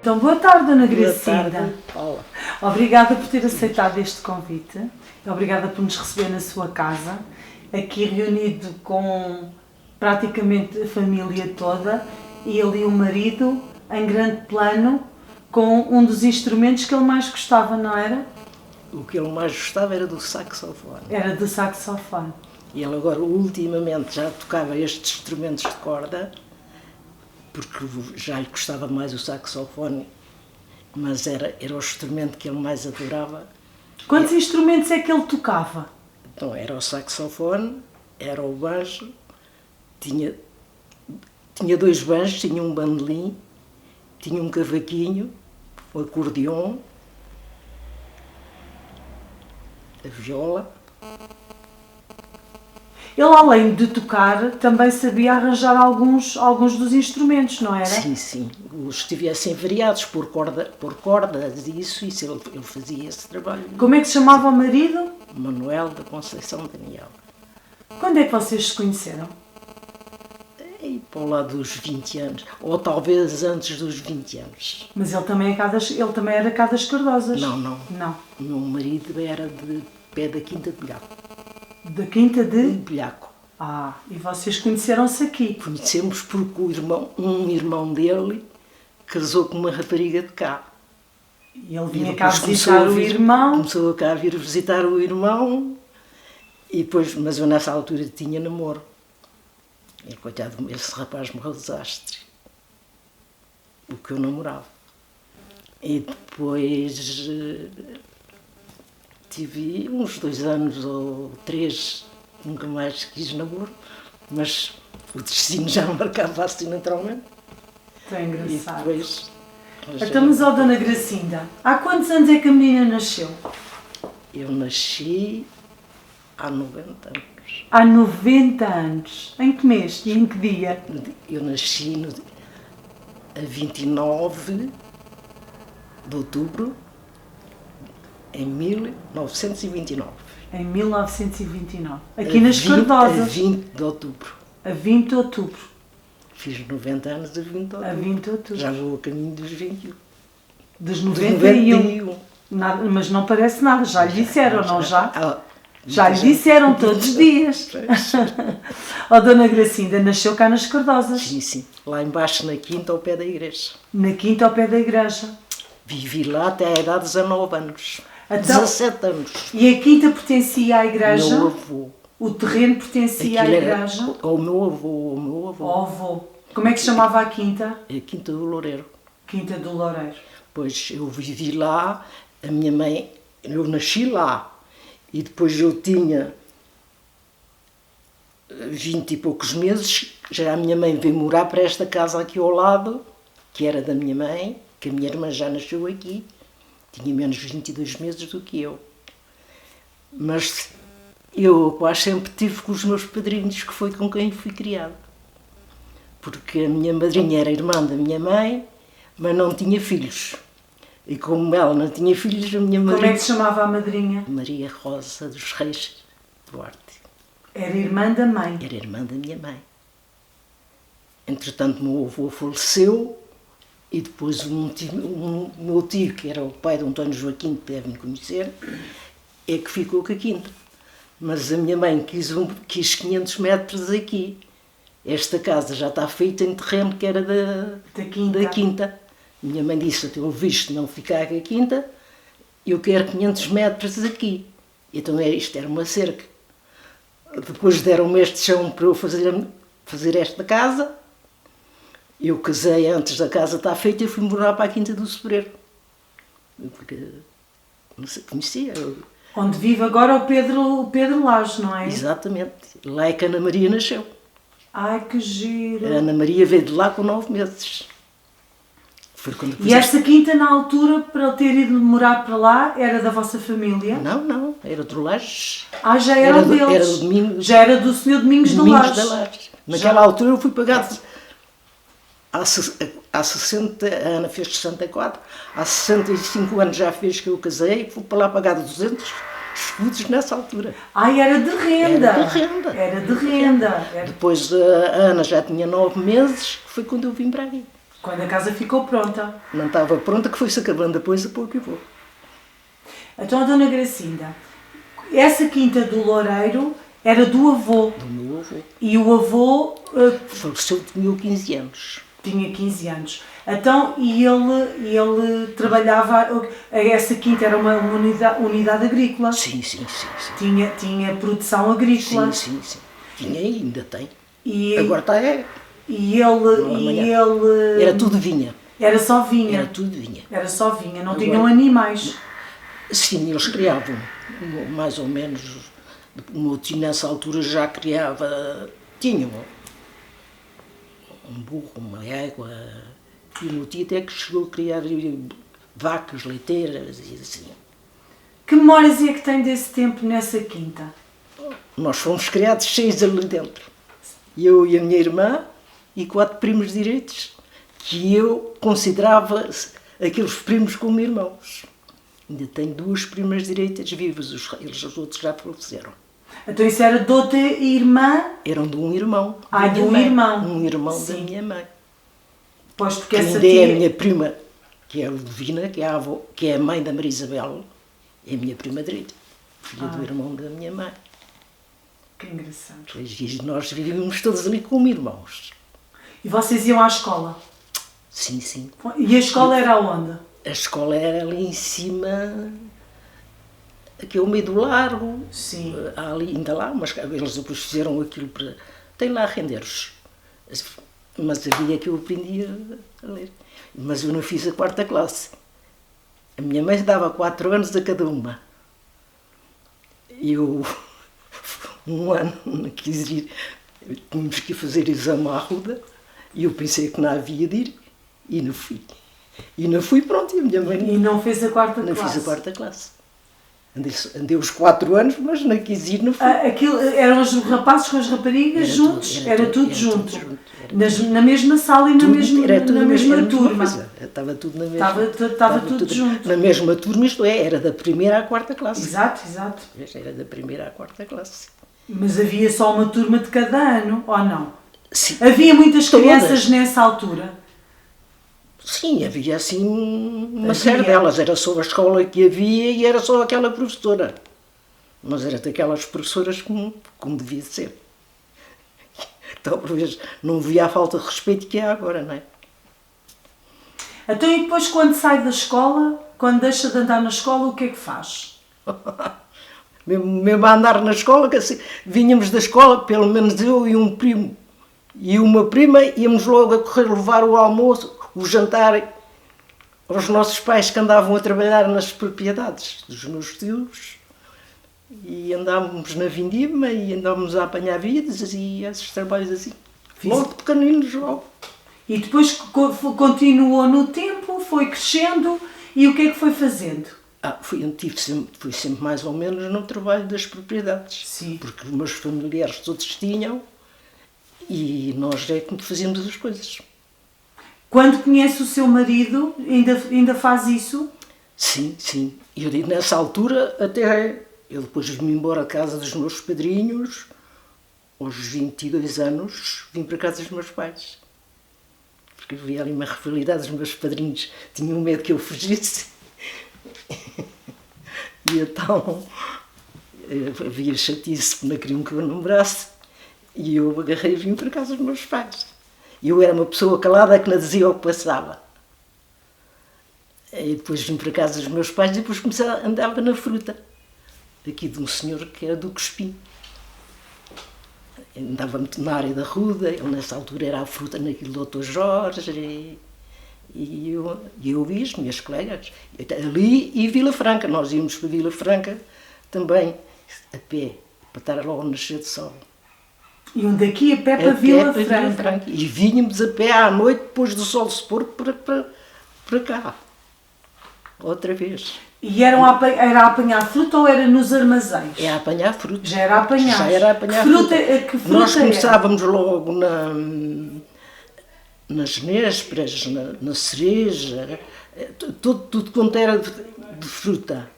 Então, boa tarde, Dona Boa Gracinda. tarde, Paula. Obrigada por ter aceitado este convite. Obrigada por nos receber na sua casa, aqui reunido com praticamente a família toda e ali o marido, em grande plano, com um dos instrumentos que ele mais gostava, não era? O que ele mais gostava era do saxofone. Era do saxofone. E ele agora, ultimamente, já tocava estes instrumentos de corda, porque já lhe gostava mais o saxofone, mas era o instrumento que ele mais adorava. Quantos instrumentos é que ele tocava? Então, era o saxofone, era o banjo, tinha dois banjos, tinha um bandolim, tinha um cavaquinho, um acordeon, a viola. Ele, além de tocar, também sabia arranjar alguns dos instrumentos, não era? Sim, sim. Os que estivessem variados por cordas e isso ele fazia esse trabalho. Como é que se chamava o marido? Manuel da Conceição Daniel. Quando é que vocês se conheceram? E para lá dos 20 anos, ou talvez antes dos 20 anos. Mas ele também era cá das Cardosas. Não, não. Não. O meu marido era de pé da Quinta de Bilhaco. Da Quinta de... Bilhaco. Ah, e vocês conheceram-se aqui. Conhecemos porque um irmão dele casou com uma rapariga de cá. E ele vinha E cá depois visitar o irmão. Começou cá a vir visitar o irmão, e depois, mas eu nessa altura tinha namoro. E coitado, esse rapaz morreu de desastre. O que eu namorava. E depois tive uns 2 anos ou 3, nunca mais quis namoro, mas o destino já marcava assim naturalmente. Tão E engraçado. depois. Então, mas, ó, Dona Gracinda, há quantos anos é que a menina nasceu? Eu nasci há 90 anos. Há 90 anos. Em que mês e em que dia? Eu nasci a 29 de outubro em 1929. Em 1929. Aqui nas Cardosas. A 20 de outubro. A 20 de outubro. Fiz 90 anos a 20 de outubro. A 20 de outubro. Já vou a caminho dos 21. Dos De 91. Nada, mas não parece nada. Já lhe disseram, não já? Ah, Já lhe disseram todos os dias. Ó, Dona Gracinda, nasceu cá nas Cardosas. Sim, sim. Lá embaixo na quinta ao pé da igreja. Na quinta ao pé da igreja. Vivi lá até à idade de 19 anos. Então, 17 anos. e a quinta pertencia à igreja? Meu avô. O terreno pertencia à Aquilo era igreja? ao meu avô. Ó, avô. Como é que se chamava a quinta? É a Quinta do Loureiro. Quinta do Loureiro. Pois eu vivi lá, a minha mãe, eu nasci lá e depois eu tinha 20 e poucos meses, já a minha mãe veio morar para esta casa aqui ao lado, que era da minha mãe, que a minha irmã já nasceu aqui, tinha menos 22 meses do que eu. Mas eu quase sempre tive com os meus padrinhos, que foi com quem fui criado. Porque a minha madrinha era irmã da minha mãe, mas não tinha filhos. E como ela não tinha filhos, a minha Como é madrinha... que se chamava a madrinha? Maria Rosa dos Reis Duarte. Era irmã da mãe. Era irmã da minha mãe. Entretanto, meu avô faleceu e depois meu tio, que era o pai de António Joaquim, que devem conhecer, é que ficou com a quinta. Mas a minha mãe quis 500 metros aqui. Esta casa já está feita em terreno que era da quinta. Minha mãe disse, eu visto não ficar com a quinta, eu quero 500 metros aqui. Então isto era uma cerca. Depois deram-me este chão para eu fazer esta casa. Eu casei antes da casa estar feita e fui morar para a Quinta do Sobreiro. Porque não sei, conhecia. Onde vive agora o Pedro Lage, não é? Exatamente. Lá é que a Ana Maria nasceu. Ai, que giro. A Ana Maria veio de lá com 9 meses. Foi quando E essa quinta, na altura, para ele ter ido morar para lá, era da vossa família? Não, era do Lages. Ah, já era deles. Era do Domingos. Já era do Senhor Domingos do Domingos da Lages. Lages. Naquela altura eu fui pagado há 60, a Ana fez 64, há 65 anos já fez que eu casei, fui para lá pagar 200 escudos nessa altura. Ai, era de renda. Era de renda. Era de renda. Era... Depois a Ana já tinha 9 meses, foi quando eu vim para aqui. Quando a casa ficou pronta. Não estava pronta, que foi-se acabando depois a pouco e pouco. Então, a Dona Gracinda, essa quinta do Loureiro era do avô. Do meu avô. E o avô Faleceu, tinha 15 anos. tinha 15 anos. Então, e ele trabalhava, essa quinta era uma unidade agrícola. Sim, sim, sim. sim. Tinha produção agrícola. Sim, sim, sim. Tinha e ainda tem. E, Agora está é. e ele... Era tudo vinha. Era só vinha. Era tudo vinha. Era só vinha, não Agora- tinham animais. Sim, eles criavam, mais ou menos. O meu tio nessa altura já criava. Tinham um burro, uma égua. E o meu tio até que chegou a criar vacas leiteiras e assim. Que memórias é que tem desse tempo nessa quinta? Nós fomos criados 6 ali dentro. Eu e a minha irmã e 4 primos direitos, que eu considerava aqueles primos como irmãos. Ainda tenho 2 primas direitas vivas, os outros já faleceram. Então isso era de outra irmã? Eram de um irmão. Ah, da de minha um mãe. irmão. Um irmão Sim. da minha mãe. Pois, porque Que essa ainda é tia... a minha prima, que é a Ludovina, que é a avó, que é a mãe da Maria Isabel, é a minha prima direita, filha do irmão da minha mãe. Que engraçado. E nós vivíamos todos ali como irmãos. E vocês iam à escola? Sim, sim. E a escola era onde? A escola era ali em cima, aqui ao meio do largo. Sim. Há ali, ainda lá, mas eles depois fizeram aquilo para... Tem lá rendeiros. Mas havia que eu aprendia a ler. Mas eu não fiz a 4ª classe. A minha mãe dava 4 anos a cada uma. E eu, um ano, não quis ir. Tínhamos que fazer exame à Arruda. E eu pensei que não havia de ir. E não fui. E não fui, pronto. E a minha mãe... E não fez a 4ª Não classe? fiz a 4ª classe. Andei os 4 anos, mas não quis ir, não fui. Aquilo, eram os rapazes com as raparigas Era juntos? tudo- Era era tudo tudo junto? junto, Na mesma sala e Era tudo na mesma era turma? coisa. Estava tudo na mesma. Estava tudo junto. Na mesma turma, isto é, era da primeira à 4ª classe. Exato, exato. Era da primeira à 4ª classe. Mas havia só uma turma de cada ano, ou não? Sim, Havia muitas Todas. crianças nessa altura? sim, havia assim uma Havia. série delas. Era só a escola que havia e era só aquela professora. Mas era daquelas professoras como devia ser. Talvez não via a falta de respeito que há agora, não é? Então e depois quando sai da escola, quando deixa de andar na escola, o que é que faz? Mesmo a andar na escola, que assim, vinhamos da escola, pelo menos eu e um primo e uma prima, íamos logo a correr levar o almoço, o jantar aos nossos pais que andavam a trabalhar nas propriedades dos meus tios, e andávamos na vindima e andávamos a apanhar vidas e esses trabalhos assim. Logo pequeninos, logo. E depois continuou no tempo, foi crescendo e o que é que foi fazendo? Fui sempre mais ou menos no trabalho das propriedades. Sim. Porque os meus familiares todos tinham e nós é que fazíamos as coisas. Quando conhece o seu marido, ainda faz isso? Sim, sim. E eu digo, nessa altura, até eu depois vim embora da casa dos meus padrinhos, aos 22 anos, vim para a casa dos meus pais. Porque havia ali uma rivalidade, os meus padrinhos tinham medo que eu fugisse. E então havia chatice porque não queriam que eu namorasse. E eu agarrei e vim para a casa dos meus pais. E eu era uma pessoa calada que não dizia o que passava. E depois vim para a casa dos meus pais e depois comecei a andar na fruta. Aqui de um senhor que era do Cuspim. Andava muito na área da Ruda, ele nessa altura era a fruta naquilo do Dr. Jorge. E eu vi as minhas colegas. Ali e Vila Franca, nós íamos para Vila Franca também, a pé, para estar logo no nascer de sol. E um daqui a pé para Vila Franca. E vínhamos a pé à noite, depois do sol se pôr, para cá. Outra vez. E era a apanhar fruta ou era nos armazéns? É a apanhar fruta. Já era a apanhar. Já era a apanhar fruta. fruta. Que fruta Nós era? começávamos logo nas nésperas, na cereja, tudo quanto era de fruta.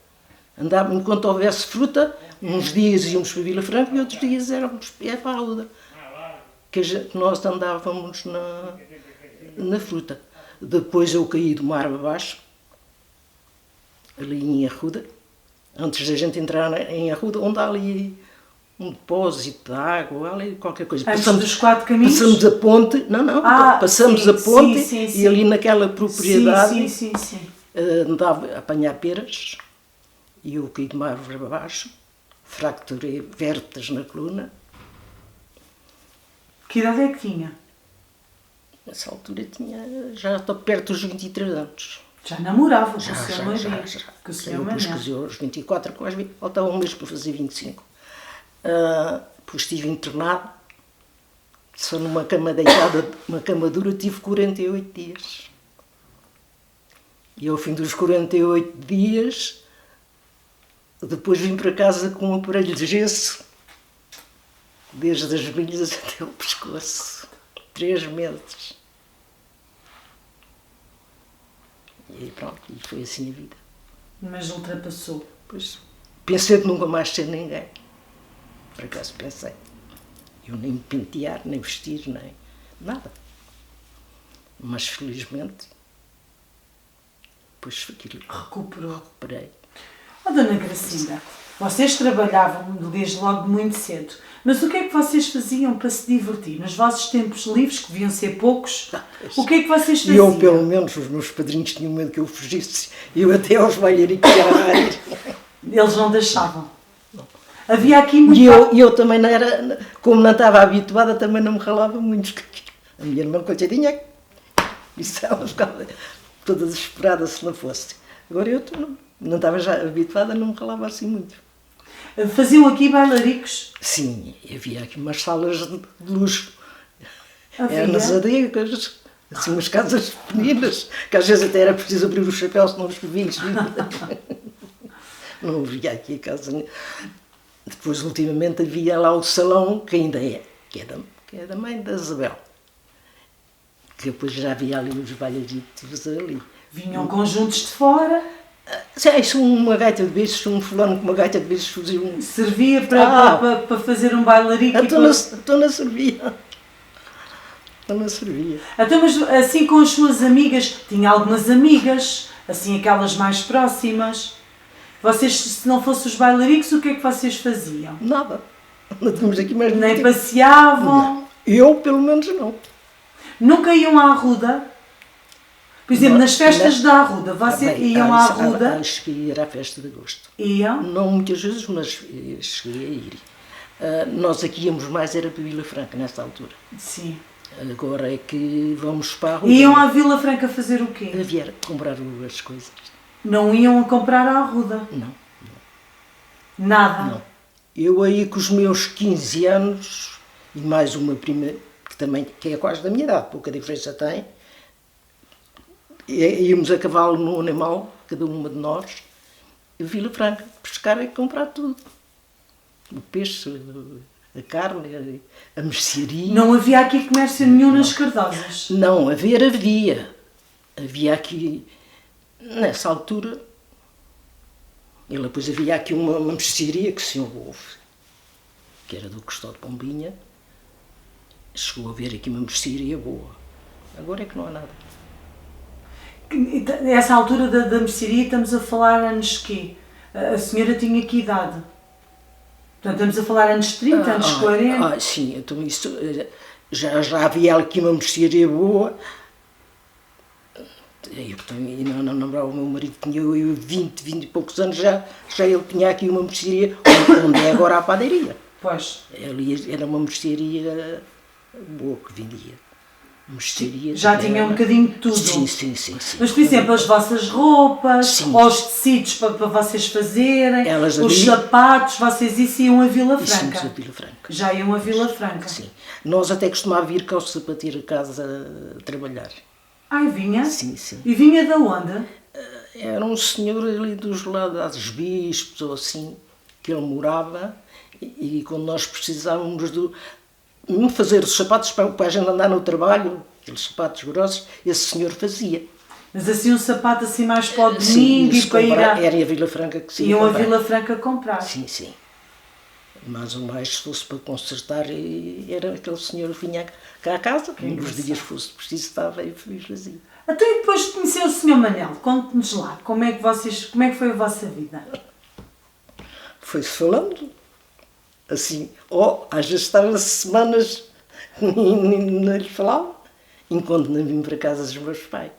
Andávamos, enquanto houvesse fruta, uns dias íamos para Vila Franca e outros dias éramos para a Ruda. Que nós andávamos na fruta. Depois eu caí do mar abaixo, ali em Arruda, antes da gente entrar em Arruda, onde há ali um depósito de água, há ali qualquer coisa. Antes dos 4 caminhos? Passamos a ponte, passamos sim, a ponte sim, e ali naquela propriedade sim. andava a apanhar peras e eu caí de uma árvore abaixo, fracturei vértebras na coluna. Que idade é que tinha? Nessa altura tinha, já estou perto dos 23 anos. Já namorava com o Sr. Já. Com o Sr. Depois Manel. casei aos 24, quase faltava um mês para fazer 25. Depois estive internado, só numa cama deitada, uma cama dura, tive 48 dias. E ao fim dos 48 dias, depois vim para casa com um aparelho de gesso, desde as virilhas até o pescoço. 3 meses. E pronto, e foi assim a vida. Mas ultrapassou. Pois, pensei que nunca mais ser ninguém. Por acaso pensei. Eu nem me pentear, nem vestir, nem nada. Mas felizmente, depois aquilo recuperei. Oh, Dona Gracinda, vocês trabalhavam desde logo muito cedo, mas o que é que vocês faziam para se divertir? Nos vossos tempos livres, que deviam ser poucos, o que é que vocês faziam? Eu, pelo menos, os meus padrinhos tinham medo que eu fugisse. Eu até aos bailaricos era rir. Eles não deixavam? Não. Havia aqui muito... E eu também não era, como não estava habituada, também não me ralava muito. A minha irmã, coitadinha, isso ela ficava toda desesperada se não fosse. Agora eu não estava já habituada, não me ralava assim muito. Faziam aqui bailaricos? Sim, havia aqui umas salas de luxo. Havia? Nas adegas, assim umas casas pequeninas, que às vezes até era preciso abrir o chapéu, senão os vinhos. Não havia aqui a casa. Depois, ultimamente, havia lá o salão, que ainda é, que é da mãe da Isabel. Que depois já havia ali os bailaritos ali. Vinham conjuntos de fora? Isso, uma gaita de beijos, um fulano com uma gaita de beijos fazia um... Servia para fazer um bailarico? Então não servia. Então, mas assim com as suas amigas, tinha algumas amigas, assim aquelas mais próximas. Vocês, se não fossem os bailaricos, o que é que vocês faziam? Nada. Não tínhamos aqui mais nem passeavam? Não. Eu, pelo menos, não. Nunca iam à Arruda? Por exemplo, nas festas da Arruda, vocês iam à Arruda? Cheguei a ir à festa de agosto. Iam? Não muitas vezes, mas cheguei a ir. Nós aqui íamos mais, era para Vila Franca, nesta altura. Sim. Agora é que vamos para a Arruda. Iam à Vila Franca fazer o quê? Havia comprar as coisas. Não iam a comprar à Arruda? Não. Nada? Não. Eu aí com os meus 15 anos, e mais uma prima, que é quase da minha idade, pouca diferença tem, íamos a cavalo no animal, cada uma de nós, em Vila Franca, pescar e comprar tudo. O peixe, a carne, a mercearia. Não havia aqui comércio nenhum nas Cardosas? Não, havia. Havia aqui, nessa altura, e depois havia aqui uma mercearia que se houve, que era do Custódio Pombinha. Chegou a haver aqui uma mercearia boa. Agora é que não há nada. Essa altura da mercearia, estamos a falar anos quê? A senhora tinha que idade? Portanto, estamos a falar anos 30, anos 40? Sim, então isso, já havia aqui uma mercearia boa. Eu não lembrava, o meu marido tinha 20 e poucos anos, já ele tinha aqui uma mercearia, onde é agora a padaria. Pois. Era uma mercearia boa que vendia. Já tinha um bocadinho de tudo. Sim. Mas, por exemplo, as vossas roupas, sim. Ou os tecidos para vocês fazerem, os sapatos, vocês isso iam a Vila Franca? Isso, a Vila Franca. Já iam a Vila Franca? Sim. Nós até costumávamos vir cá ao sapateiro a casa a trabalhar. Ai, vinha? Sim. E vinha de onde? Era um senhor ali dos lados dos bispos, ou assim, que ele morava, e quando nós precisávamos de fazer os sapatos para a gente andar no trabalho, aqueles sapatos grossos, esse senhor fazia. Mas assim um sapato assim mais para o domingo e para ir Era a Vila Franca que se iam a Vila Franca comprar. Sim. Mas o mais, se fosse para consertar, era aquele senhor que vinha cá à casa, que nos dias fosse preciso, estava e fazia. Até depois de conhecer o Sr. Manel, conte-nos lá, como é que foi a vossa vida? Foi-se falando, assim, às vezes estava semanas não lhe falava, enquanto não vim para casa dos meus pais.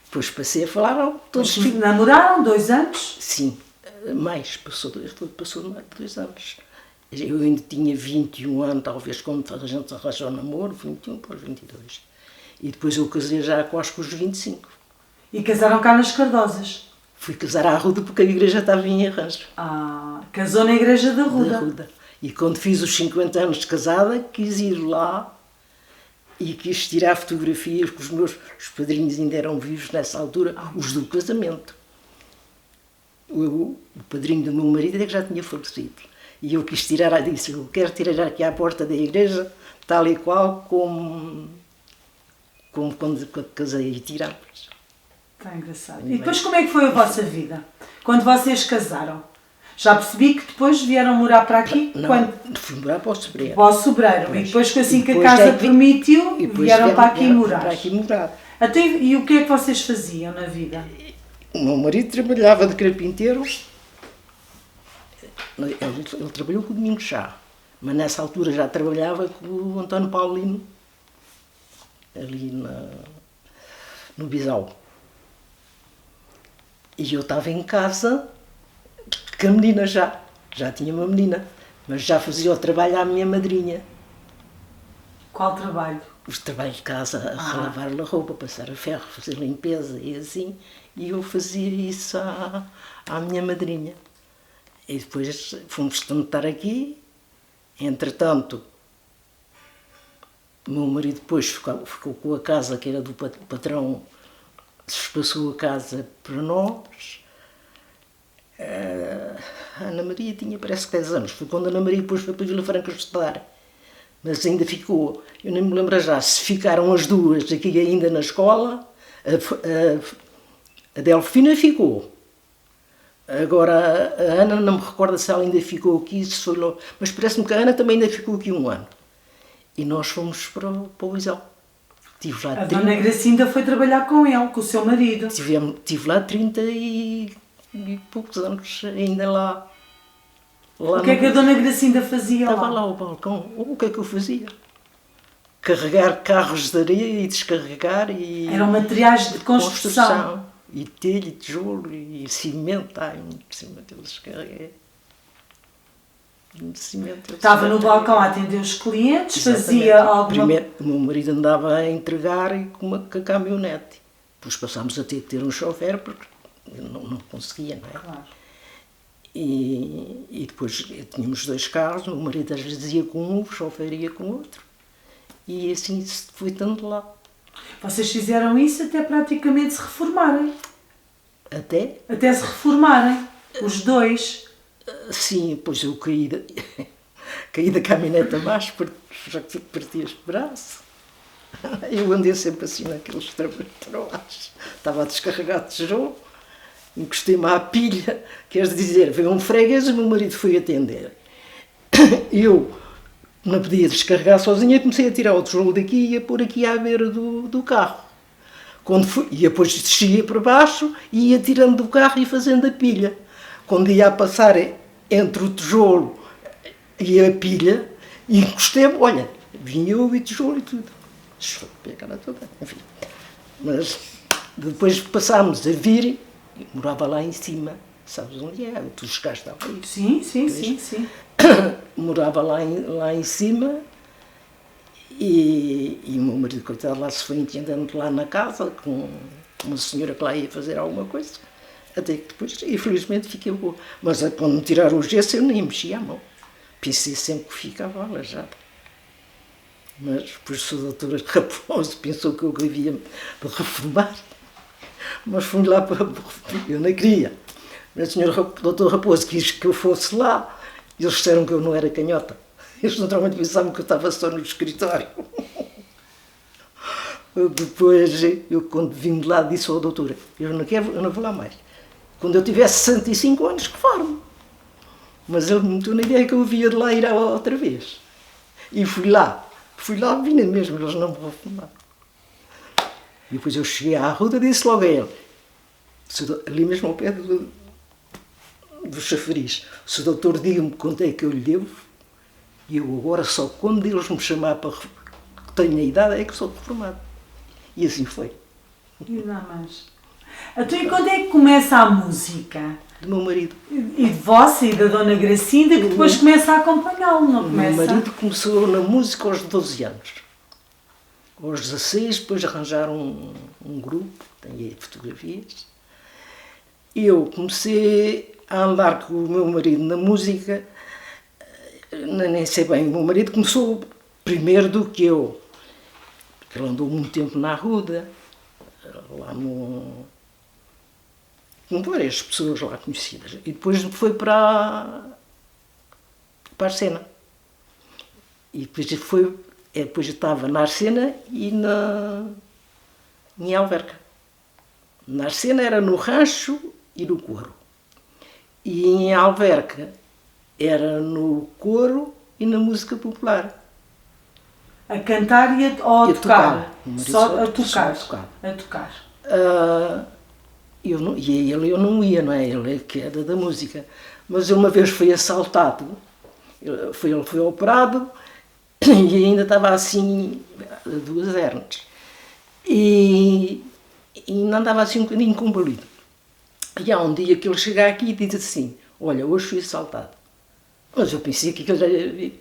Depois passei a falar todos. Namoraram 2 anos? Sim, mais, passou mais de 2 anos. Eu ainda tinha 21 anos, talvez, quando a gente arranjou o namoro, 21 para 22. E depois eu casei já quase com os 25. E casaram cá nas Cardosas? Fui casar à Ruda porque a igreja estava em arranjo. Casou na igreja da Ruda. Da Ruda. E quando fiz os 50 anos de casada, quis ir lá e quis tirar fotografias, que os padrinhos ainda eram vivos nessa altura, os do casamento. O padrinho do meu marido é que já tinha falecido. E eu quis tirar, disse, eu quero tirar aqui à porta da igreja, tal e qual como quando casei, e tirámos. Está engraçado. E depois como é que foi a vossa vida? Quando vocês casaram? Já percebi que depois vieram morar para aqui? Não, quando? fui morar para o Sobreiro. Para o Sobreiro. E depois assim que a casa permitiu, vieram para aqui morar. Para aqui morar. Até, e o que é que vocês faziam na vida? O meu marido trabalhava de carpinteiro. Ele trabalhou com o Domingos Chá, mas nessa altura já trabalhava com o António Paulino, ali no Bisau. E eu estava em casa com a menina já tinha uma menina, mas já fazia o trabalho à minha madrinha. Qual trabalho? Os trabalhos de casa, a lavar a roupa, passar a ferro, fazer limpeza e assim, e eu fazia isso à minha madrinha. E depois fomos tentar aqui, entretanto, o meu marido depois ficou com a casa que era do patrão, despassou a casa para nós. A Ana Maria tinha, parece que 10 anos, foi quando a Ana Maria depois foi para Vila Franca estudar, mas ainda ficou, eu nem me lembro já, se ficaram as duas aqui ainda na escola, a Delfina ficou. Agora, a Ana, não me recordo se ela ainda ficou aqui, se foi logo, mas parece-me que a Ana também ainda ficou aqui 1 ano. E nós fomos para o Luizão. A Dona Gracinda foi trabalhar com ele, com o seu marido. Tive lá 30 e poucos anos ainda lá. O que é que a Dona Gracinda fazia lá? Estava lá ao balcão. O que é que eu fazia? Carregar carros de areia e descarregar e... Eram materiais de construção. E telha, e tijolo, e cimento. Por cima deles carreguei. Estava no balcão a atender os clientes, fazia alguma... Primeiro, o meu marido andava a entregar com a caminhonete. Depois passámos a ter um chofer, porque não conseguia, não é? Claro. E depois tínhamos 2 carros, o meu marido às vezes ia com um, o chofer ia com outro. E assim foi estando lá. Vocês fizeram isso até praticamente se reformarem. Até? Até se reformarem, os 2. Sim, pois eu caí da caminhonete abaixo, porque já parti este braço. Eu andei sempre assim naqueles trabalhos. Estava a descarregar tijolo, encostei-me à pilha, quer dizer, veio um freguês e o meu marido foi atender. Eu não podia descarregar sozinha, comecei a tirar o tijolo daqui e ia pôr aqui à beira do carro. E depois descia para baixo e ia tirando do carro e fazendo a pilha. Quando ia a passar entre o tijolo e a pilha, encostei-me, olha, vinha eu e tijolo e tudo. Enfim. Mas depois passámos a vir, eu morava lá em cima, sabes onde é? Tu chegaste lá. Sim. Morava lá em cima e o meu marido, coitado, lá se foi entendendo lá na casa com uma senhora que lá ia fazer alguma coisa. Até que depois, infelizmente, fiquei boa. Mas quando me tiraram o gesso, eu nem mexia a mão. Pensei sempre que ficava aleijada. Mas depois o doutor Raposo pensou que eu havia de reformar. Mas fui lá para... Eu não queria. Mas o doutor Raposo quis que eu fosse lá. E eles disseram que eu não era canhota. Eles naturalmente pensavam que eu estava só no escritório. Depois, eu quando vim de lá, disse ao doutor, eu não vou lá mais. Quando eu tiver 65 anos, reformo. Mas ele me meteu na ideia que eu havia de lá ir outra vez. E fui lá vim mesmo, eles não me vão filmar. E depois eu cheguei à Arruda e disse logo a ele, ali mesmo ao pé do chafariz, se o doutor diga-me quanto é que eu lhe devo, e eu agora só quando eles me chamar para que tenho a idade é que sou reformado. E assim foi. E não mais. Então, e quando é que começa a música? Do meu marido. E de vossa e da Dona Gracinda, que depois começa a acompanhá-lo, não começa? O meu marido começou na música aos 12 anos. Aos 16, depois arranjaram um grupo, tenho aí fotografias. Eu comecei a andar com o meu marido na música, nem sei bem, o meu marido começou primeiro do que eu. Porque ele andou muito tempo na Arruda, lá com várias pessoas lá conhecidas. E depois foi para a Arsena. E depois depois estava na Arsena e em Alverca. Na Arsena era no rancho e no coro. E em Alverca era no coro e na música popular. A cantar e a tocar? Só a tocar. A tocar. E a ele eu não ia, não é? Ele é que era da música. Mas uma vez foi assaltado, ele foi operado e ainda estava assim, a 2 hernias. E ainda andava assim um bocadinho combalido. E há um dia que ele chega aqui e diz assim, olha, hoje fui assaltado. Mas eu pensei que ele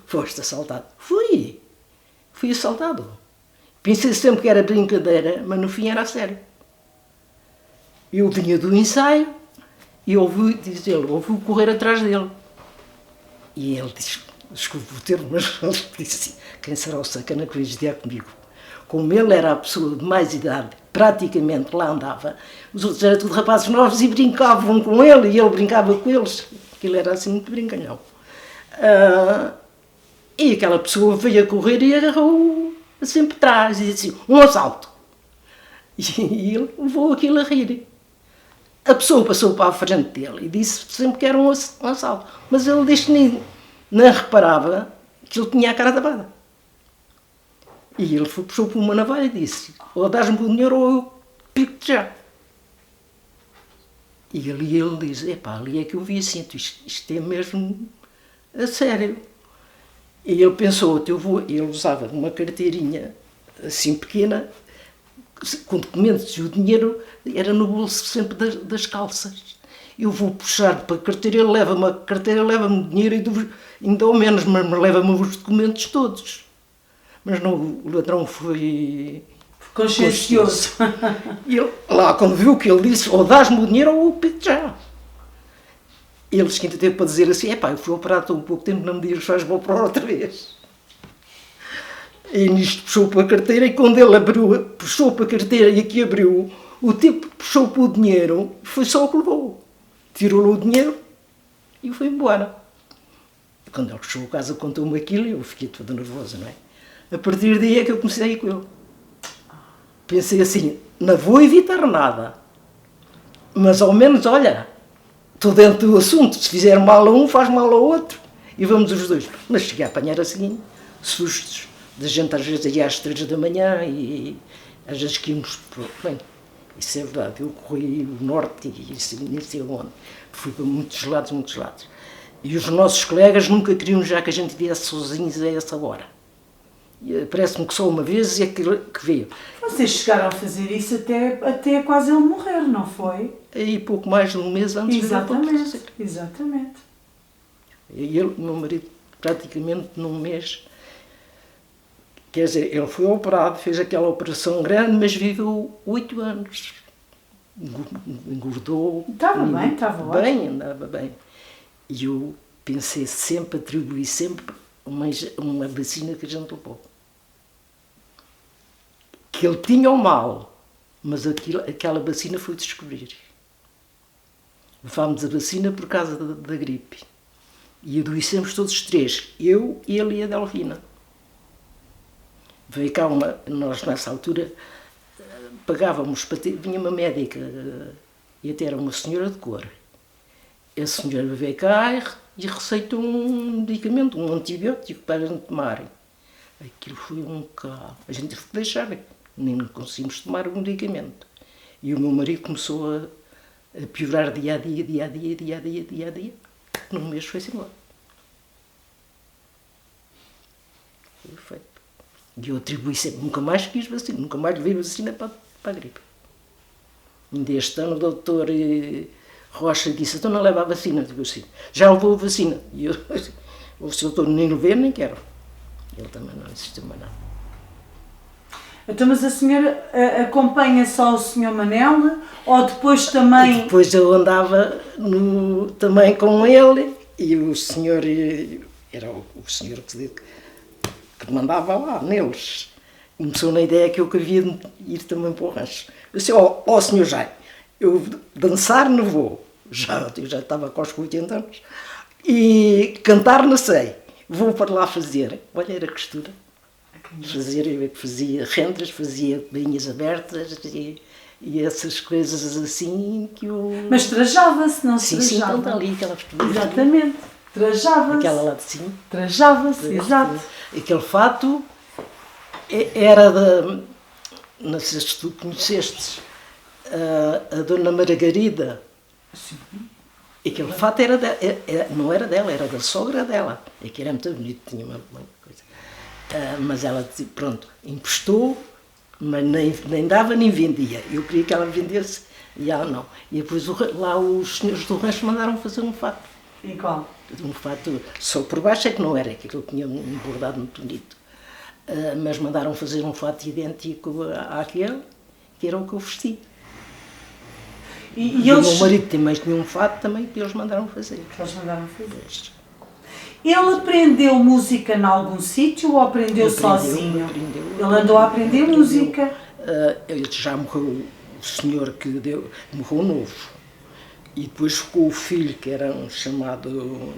foste assaltado. Fui assaltado. Pensei sempre que era brincadeira, mas no fim era a sério. Eu vinha do ensaio e ouvi correr atrás dele. E ele disse, desculpe o termo, mas ele disse, quem será o sacana que veio judiar comigo? Como ele era a pessoa de mais idade, praticamente lá andava, os outros eram tudo rapazes novos e brincavam com ele e ele brincava com eles. Ele era assim muito brincalhão. E aquela pessoa veio a correr e agarrou sempre atrás e disse assim, um assalto. E ele levou aquilo a rir. A pessoa passou para a frente dele e disse sempre que era um assalto. Mas ele disse que nem reparava que ele tinha a cara tapada. E ele puxou por uma navalha e disse, ou dás-me o dinheiro ou eu pico-te já. E ele diz, ali é que eu vi assim, isto é mesmo a sério. E ele pensou, ele usava uma carteirinha assim pequena, com documentos, e o dinheiro era no bolso sempre das calças. Eu vou puxar para a carteira, ele leva-me a carteira, leva-me o dinheiro, e ainda ao menos, mas leva-me os documentos todos. Mas não, o ladrão foi consciencioso. E ele, lá, quando viu que ele disse, ou dás-me o dinheiro ou eu pico já. Ele disse que ainda teve para dizer assim, eu fui operado há um pouco tempo, não me digas, vou operar outra vez. E nisto puxou para a carteira e quando ele puxou para a carteira e aqui abriu, o tipo puxou para o dinheiro, foi só o que levou. Tirou-lhe o dinheiro e foi embora. E quando ele chegou a casa contou-me aquilo e eu fiquei toda nervosa, não é? A partir daí é que eu comecei a ir com ele. Pensei assim, não vou evitar nada, mas ao menos, olha, estou dentro do assunto, se fizer mal a um, faz mal ao outro, e vamos os dois. Mas cheguei a apanhar assim, sustos, da gente às vezes ia às 3 da manhã e às vezes que íamos, bem, isso é verdade, eu corri o norte e nem sei onde, fui para muitos lados. E os nossos colegas nunca queriam já que a gente viesse sozinhos a essa hora. Parece-me que só uma vez é que veio. Vocês chegaram a fazer isso até quase ele morrer, não foi? E pouco mais de um mês antes de acontecer. Exatamente. E ele, meu marido, praticamente num mês, quer dizer, ele foi operado, fez aquela operação grande, mas viveu 8 anos. Engordou. Estava bem, andava bem. E eu pensei sempre, atribuí sempre uma vacina que a gente levou. Que ele tinha o mal, mas aquela vacina foi descobrir. Levámos a vacina por causa da gripe. E adoecemos todos os 3, eu, ele e a Delfina. Veio cá nós nessa altura pagávamos, vinha uma médica, e até era uma senhora de cor, a senhora veio cá e receitou um medicamento, um antibiótico para a gente tomar. Aquilo foi um caos. A gente teve que deixar, nem conseguimos tomar o medicamento. E o meu marido começou a piorar dia a dia, dia a dia, dia a dia, dia a dia. Num mês foi-se embora. Foi feito. E eu atribuí sempre, nunca mais quis vacina, nunca mais levei vacina para a gripe. Ainda este ano o doutor Rocha disse, então não leva a vacina. Eu digo assim, já levou a vacina. E eu, o senhor doutor nem levei, nem quero. Ele também não insistiu mais nada. Então, mas a senhora acompanha só o senhor Manel ou depois também... E depois eu andava também com ele e o senhor, era o senhor que mandava lá neles. Começou na ideia que eu havia de ir também para o rancho. Eu disse, ó senhor Jaime, eu dançar não vou, eu já estava com os 80 anos, e cantar não sei, vou para lá fazer. Olha, era costura. Fazia rendas, fazia bainhas abertas e essas coisas assim que eu... Mas trajava-se, não se sim, trajava? Sim, então ali, aquela fotografia. Exatamente, trajava-se. Aquela lá de cima. Trajava-se, exato. Aquele fato era da... Não sei se tu conheceste, a Dona Margarida. Sim. Aquele fato era não era dela, era da sogra dela. Aquilo era muito bonito, tinha uma coisa. Mas ela, pronto, emprestou, mas nem dava nem vendia. Eu queria que ela vendesse e ela não. E depois lá os senhores do rancho mandaram fazer um fato. E qual? Um fato, só por baixo é que não era, aquilo tinha um bordado muito bonito. Mas mandaram fazer um fato idêntico àquele, que era o que eu vesti. E eles... O meu marido também tinha um fato também que eles mandaram fazer. Eles mandaram fazer. Ele aprendeu música em algum sítio ou aprendeu sozinho? Ele andou a aprender música? Ele já morreu, o senhor que morreu novo. E depois ficou o filho, que era um chamado...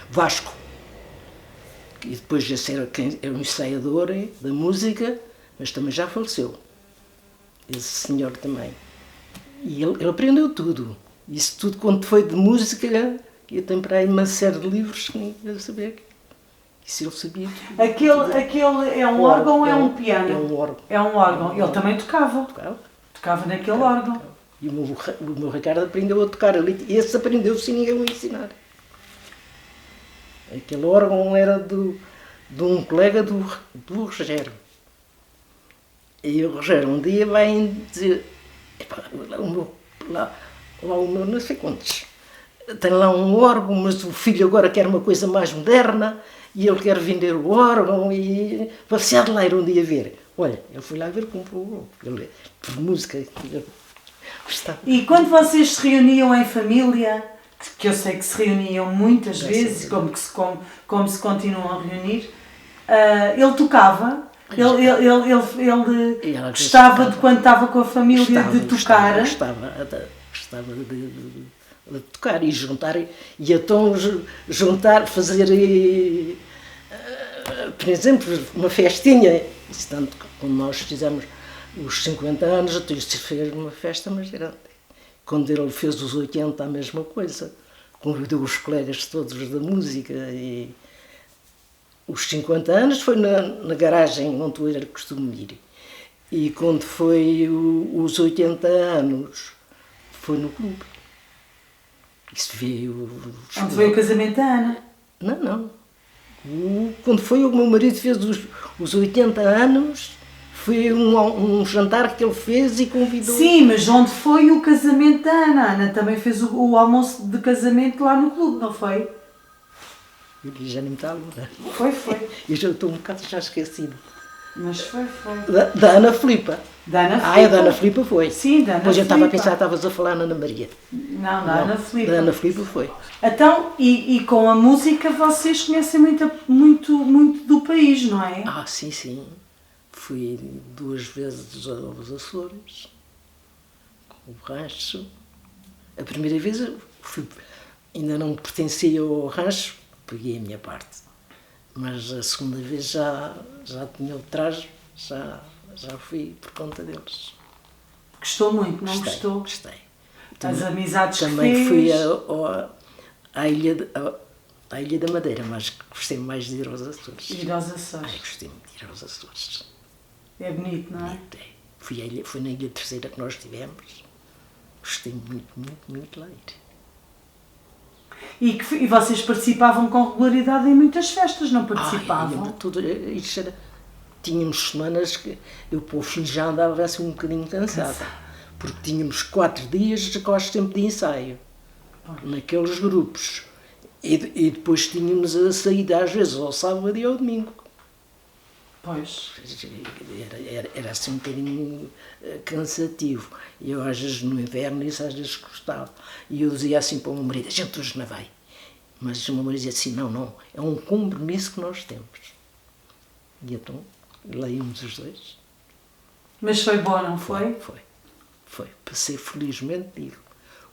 Vasco. E depois esse era um ensaiador da música, mas também já faleceu. Esse senhor também. E ele aprendeu tudo. Isso tudo quando foi de música, eu tenho para aí uma série de livros que nem eu sabia. Isso ele sabia tudo. Aquele é um órgão ou é um piano? É um órgão. É um órgão. Ele também tocava. Tocava naquele órgão. E o meu Ricardo aprendeu a tocar ali. Esse aprendeu sem ninguém o ensinar. Aquele órgão era de um colega do Rogério. E o Rogério um dia vai dizer, lá o meu não sei quantos, tem lá um órgão, mas o filho agora quer uma coisa mais moderna e ele quer vender o órgão e você há de lá ir um dia ver. Olha, ele foi lá ver, comprou por música. E quando vocês se reuniam em família, que eu sei que se reuniam muitas vezes, como se continuam a reunir, ele tocava? Ele gostava de quando estava com a família de tocar? Gostava de tocar e juntar, e então juntar, fazer, por exemplo, uma festinha. Tanto quando nós fizemos os 50 anos, eu fez uma festa mais grande. Quando ele fez os 80, a mesma coisa. Convidou os colegas todos da música e os 50 anos foi na garagem onde eu era costume ir. E quando foi os 80 anos, foi no clube. Isso veio... Onde foi o casamento da Ana? Não. Quando foi o meu marido fez os 80 anos, foi um jantar que ele fez e convidou... Sim, mas onde foi o casamento da Ana? A Ana também fez o almoço de casamento lá no clube, não foi? Eu já nem me estava. Foi. Eu já estou um bocado já esquecido. Mas foi. Da Ana Filipa. Da Ana Filipa. A da Ana Filipa foi. Sim, da Ana Filipa. Pois eu estava a pensar que estavas a falar na Ana Maria. Não, da Ana Filipa. Da Ana Filipa foi. Então, e com a música vocês conhecem muito do país, não é? Sim. Fui 2 vezes aos Açores, com o rancho. A primeira vez eu ainda não pertencia ao rancho, peguei a minha parte. Mas a segunda vez já tinha o traje, já fui por conta deles. Gostou muito, não gostou? Gostei. As amizades também que fez. fui à Ilha da Madeira, mas gostei mais de ir aos Açores. Ir aos Açores. Gostei muito de ir aos Açores. É bonito, não é? Foi na Ilha Terceira que nós estivemos. Gostei muito, muito, muito de lá ir. E vocês participavam com regularidade em muitas festas, não participavam? Tínhamos semanas que eu, para o fim, já andava assim um bocadinho cansada. Porque tínhamos 4 dias de quase tempo de ensaio. Naqueles grupos. E depois tínhamos a saída às vezes ao sábado e ao domingo. Pois. Era assim um bocadinho cansativo. E eu às vezes no inverno isso às vezes gostava. E eu dizia assim para o meu marido, a gente hoje não vai. Mas o meu marido dizia assim, não, é um compromisso que nós temos. E então, lá íamos os dois. Mas foi bom, não foi? Foi. Passei felizmente, digo,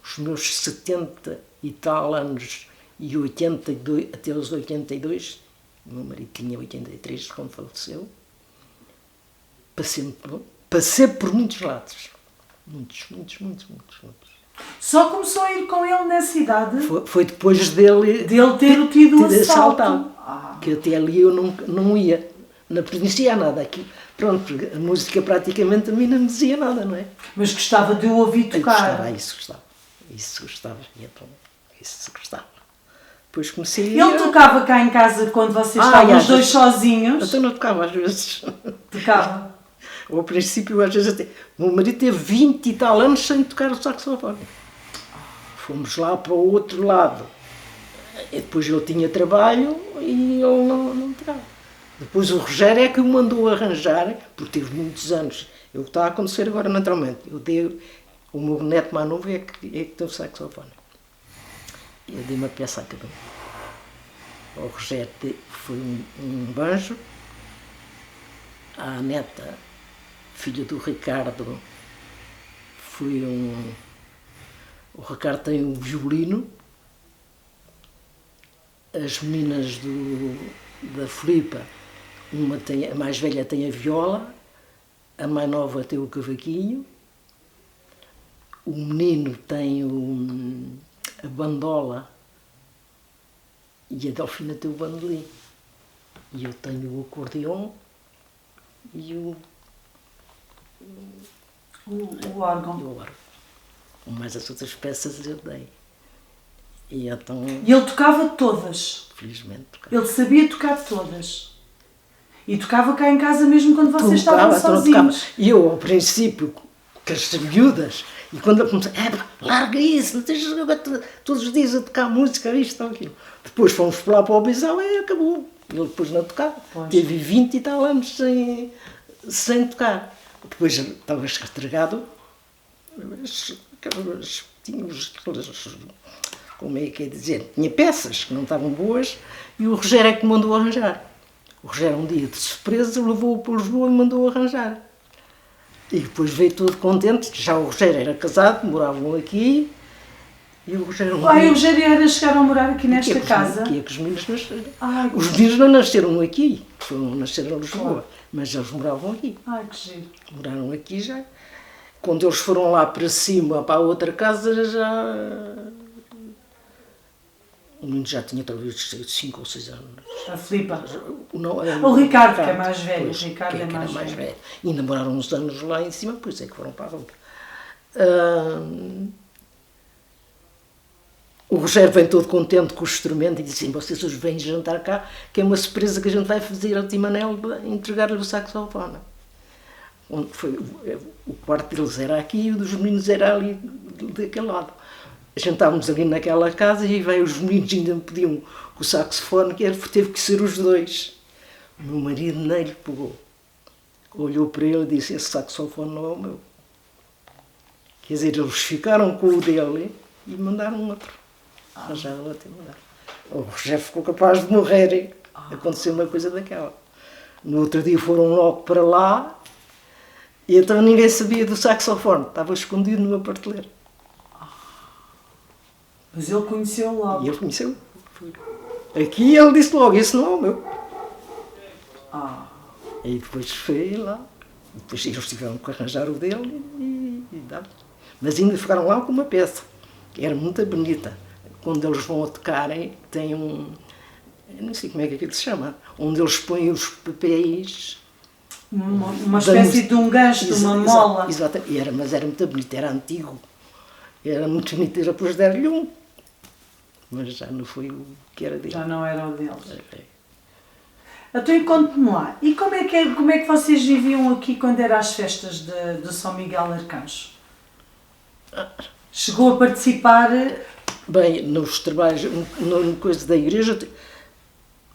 os meus 70 e tal anos e 82, até os 82, o meu marido tinha 83 quando faleceu, passei por muitos lados. Muitos. Só começou a ir com ele nessa idade? Foi depois dele ter tido o assalto. Que até ali eu não ia, não conhecia nada. Aqui, pronto, a música praticamente a mim não me dizia nada, não é? Mas gostava de o ouvir tocar? Isso gostava. Depois comecei Ele tocava cá em casa quando vocês estavam os dois sozinhos? Então não tocava às vezes. Tocava? Ao princípio, às vezes até... O meu marido teve 20 e tal anos sem tocar o saxofone. Fomos lá para o outro lado. E depois eu tinha trabalho e ele não tocava. Depois o Rogério é que o mandou arranjar, porque teve muitos anos. É o que está a acontecer agora naturalmente. O meu neto mais novo é que tem o saxofone. Eu dei uma peça a cada um. O Rogério foi um banjo. A neta, filha do Ricardo, foi o Ricardo tem um violino. As meninas da Filipa, a mais velha tem a viola, a mais nova tem o cavaquinho, o menino tem a bandola e a Delfina tem o bandolim. E eu tenho o acordeon e o órgão. Mais as outras peças eu dei. E então... E ele tocava todas? Felizmente tocava. Ele sabia tocar todas? E tocava cá em casa mesmo quando vocês estavam sozinhos? E eu, ao princípio, com as miúdas, e quando eu comecei, larga isso, não tens de jogar todos os dias a tocar música, isto ou aquilo. Depois fomos para lá para o Bisau e acabou. Ele depois não tocava. Pois. Teve 20 e tal anos sem tocar. Depois estava estragado, tínhamos aquelas, como é que é dizer, tinha peças que não estavam boas e o Rogério é que mandou arranjar. O Rogério um dia de surpresa levou-o para Lisboa e mandou arranjar. E depois veio todo contente, já o Rogério era casado, moravam aqui e o Rogério... o Rogério era chegar a morar aqui nesta casa? Aqui é que os meninos nasceram. Os meninos não nasceram aqui, nasceram em Lisboa, claro. Mas eles moravam aqui. Ai, que giro. Moraram aqui já. Quando eles foram lá para cima, para a outra casa, já... O menino já tinha talvez 5 ou 6 anos. A Filipa? O Ricardo, que é mais velho. Pois, o Ricardo é mais velho. E ainda moraram uns anos lá em cima, por isso é que foram para a volta. O Rogério vem todo contente com o instrumento e diz assim, vocês hoje vêm jantar cá, que é uma surpresa que a gente vai fazer ao Timanel, entregar-lhe o saxofone. O quarto deles era aqui e o dos meninos era ali daquele lado. Jantávamos ali naquela casa e veio os meninos ainda me pediam o saxofone, que teve que ser os dois. O meu marido nem lhe pegou. Olhou para ele e disse, esse saxofone não é o meu. Quer dizer, eles ficaram com o dele e mandaram outro. Arranjaram outro e mandaram. O Rogério ficou capaz de morrer. Aconteceu uma coisa daquela. No outro dia foram logo para lá e então ninguém sabia do saxofone. Estava escondido numa prateleira. Mas ele conheceu logo. E ele conheceu. Aqui ele disse logo, esse não é o meu. E depois foi lá. Depois eles tiveram que arranjar o dele e desabilitado. Mas ainda ficaram lá com uma peça, que era muito bonita. Quando eles vão a tocarem, tem um... Eu não sei como é que aquilo se chama. Onde eles põem os papéis... Uma espécie de um gancho, de uma mola. Exato, mas era muito bonito, era antigo. Era muito bonito, e depois deram-lhe um. Mas já não foi o que era dele. Já não era o deles. Então, e conte-me lá. E como é que vocês viviam aqui quando eram as festas de São Miguel Arcanjo? Chegou a participar? Bem, nos trabalhos, na coisa da igreja,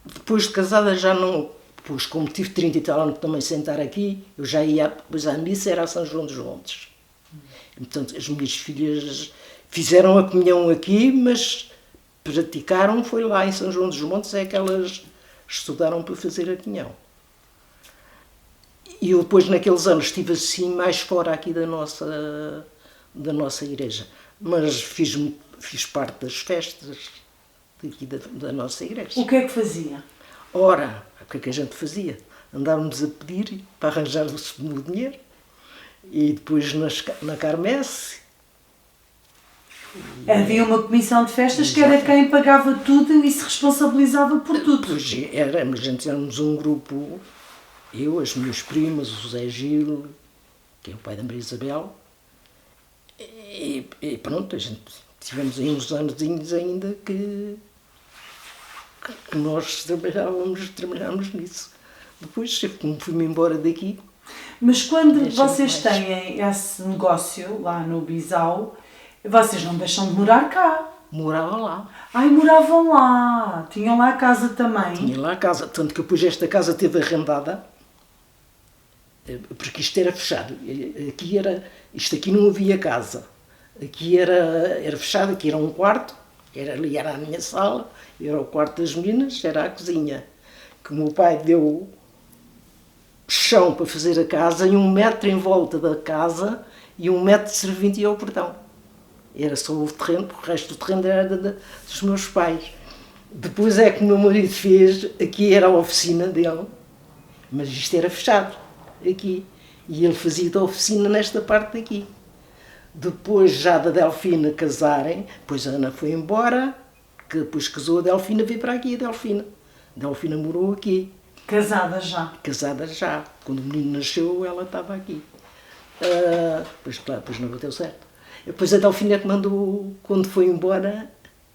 depois de casada já não... Pois, como tive 30 e tal anos também sem estar aqui, eu já ia, depois à missa era a São João dos Montes. Portanto, as minhas filhas fizeram a comunhão aqui, mas praticaram, foi lá em São João dos Montes, é que elas estudaram para fazer a comunhão. E eu depois, naqueles anos, estive assim mais fora aqui da nossa igreja. Mas fiz parte das festas daqui da nossa igreja. O que é que fazia? Ora, o que é que a gente fazia? Andávamos a pedir para arranjar o dinheiro e depois na quermesse. Havia uma comissão de festas que era quem pagava tudo e se responsabilizava por tudo. Pois éramos um grupo, eu, as minhas primas, o José Gil, que é o pai da Maria Isabel, e pronto, a gente tivemos aí uns anos ainda que nós trabalhávamos nisso. Depois fui-me embora daqui. Mas quando vocês têm esse negócio lá no Bisau, vocês não deixam de morar cá? Morava lá. Ai, moravam lá. Tinham lá a casa também? Tinha lá a casa, tanto que depois esta casa teve arrendada, porque isto era fechado. Isto aqui não havia casa. Aqui era fechado, aqui era um quarto, ali era a minha sala, era o quarto das meninas, era a cozinha, que o meu pai deu chão para fazer a casa e 1 metro em volta da casa e 1 metro de serventia ao portão. Era só o terreno, o resto do terreno era dos meus pais. Depois é que o meu marido fez, aqui era a oficina dele, mas isto era fechado, aqui. E ele fazia da oficina nesta parte daqui. Depois já da Delfina casarem, depois a Ana foi embora, que depois casou a Delfina, veio para aqui a Delfina. A Delfina morou aqui. Casada já? Casada já. Quando o menino nasceu, ela estava aqui. Pois claro, depois não bateu certo. Depois a Delfina é que mandou, quando foi embora,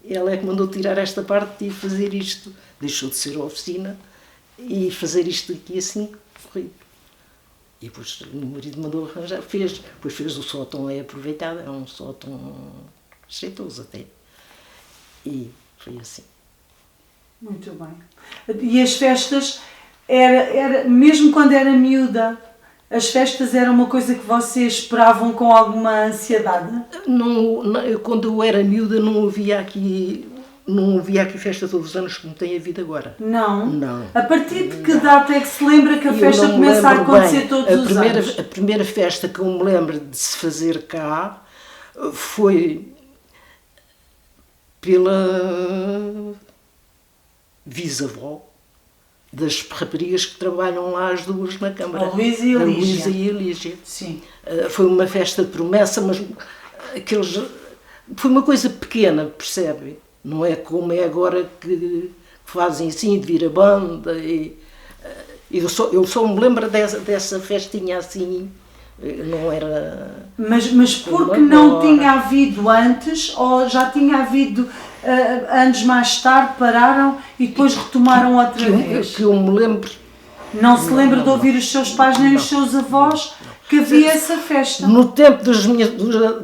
ela é que mandou tirar esta parte e fazer isto. Deixou de ser a oficina e fazer isto aqui assim, corrido. E depois o meu marido mandou arranjar, depois fez o sótão, é aproveitado, é um sótão jeitoso até. E foi assim. Muito bem. E as festas, mesmo quando era miúda, as festas eram uma coisa que vocês esperavam com alguma ansiedade? Não, quando eu era miúda não havia aqui festa todos os anos como tem havido agora. Não? Não. A partir de que data é que se lembra que a festa começa a acontecer todos os anos? A primeira festa que eu me lembro de se fazer cá foi pela bisavó das raparigas que trabalham lá as duas na Câmara. A Luísa e a Lígia. Luísa e a Lígia. Sim. Foi uma festa de promessa, mas foi uma coisa pequena, percebe? Não é como é agora que fazem assim, de vir a banda. Eu só me lembro dessa festinha assim, não era... Mas porque não tinha havido antes, ou já tinha havido anos mais tarde, pararam e depois retomaram outra vez? Que eu me lembro... Não se lembra de ouvir os seus pais nem os seus avós que havia essa festa? No tempo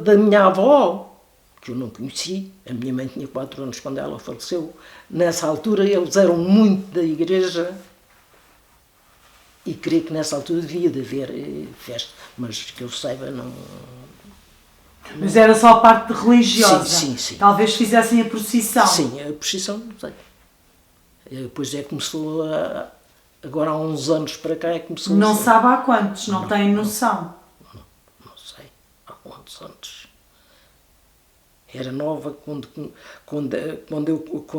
da minha avó, que eu não conheci, a minha mãe tinha 4 anos quando ela faleceu, nessa altura eles eram muito da igreja e creio que nessa altura devia de haver festa, mas que eu saiba não... Mas era só a parte religiosa? Sim. Talvez fizessem a procissão? Sim, a procissão, não sei. Depois começou agora há uns anos para cá começou Não sabe há quantos, não tem noção? Não sei, há quantos anos. Era nova quando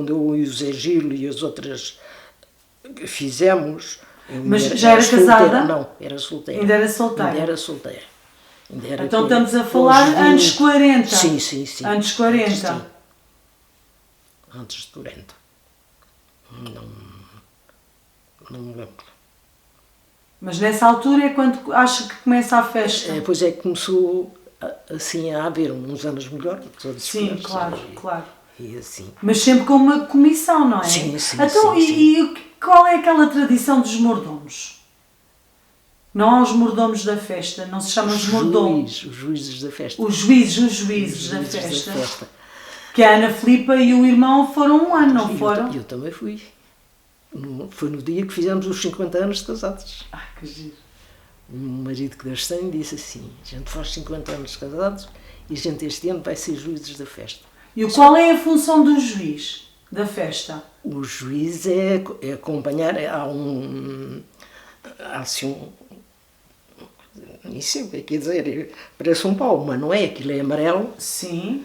eu e o Zé Gil e as outras fizemos. Mas já era casada? Não, era solteira. Ainda era solteira? Ainda era solteira. Era então estamos a falar anos 40. Sim, sim, sim. Anos 40. Antes de 40. Não me lembro. Mas nessa altura é quando acha que começa a festa? Pois é que começou assim a haver uns anos melhor. Todos sim, claro, claro. E assim. Mas sempre com uma comissão, não é? Sim, sim. Então, sim, e qual é aquela tradição dos mordomos? Não há os mordomos da festa, não se chamam os mordomos. Os juízes da festa. Os juízes da festa. Que a Ana Filipa e o irmão foram um ano, não foram? Eu também fui. Foi no dia que fizemos os 50 anos de casados. Ah, que giro. O marido que Deus tem disse assim: a gente faz 50 anos de casados e a gente este ano vai ser juízes da festa. E qual é a função do juiz da festa? O juiz é acompanhar, há assim nem sei o que quer dizer, parece um pau, mas não é, aquilo é amarelo. Sim.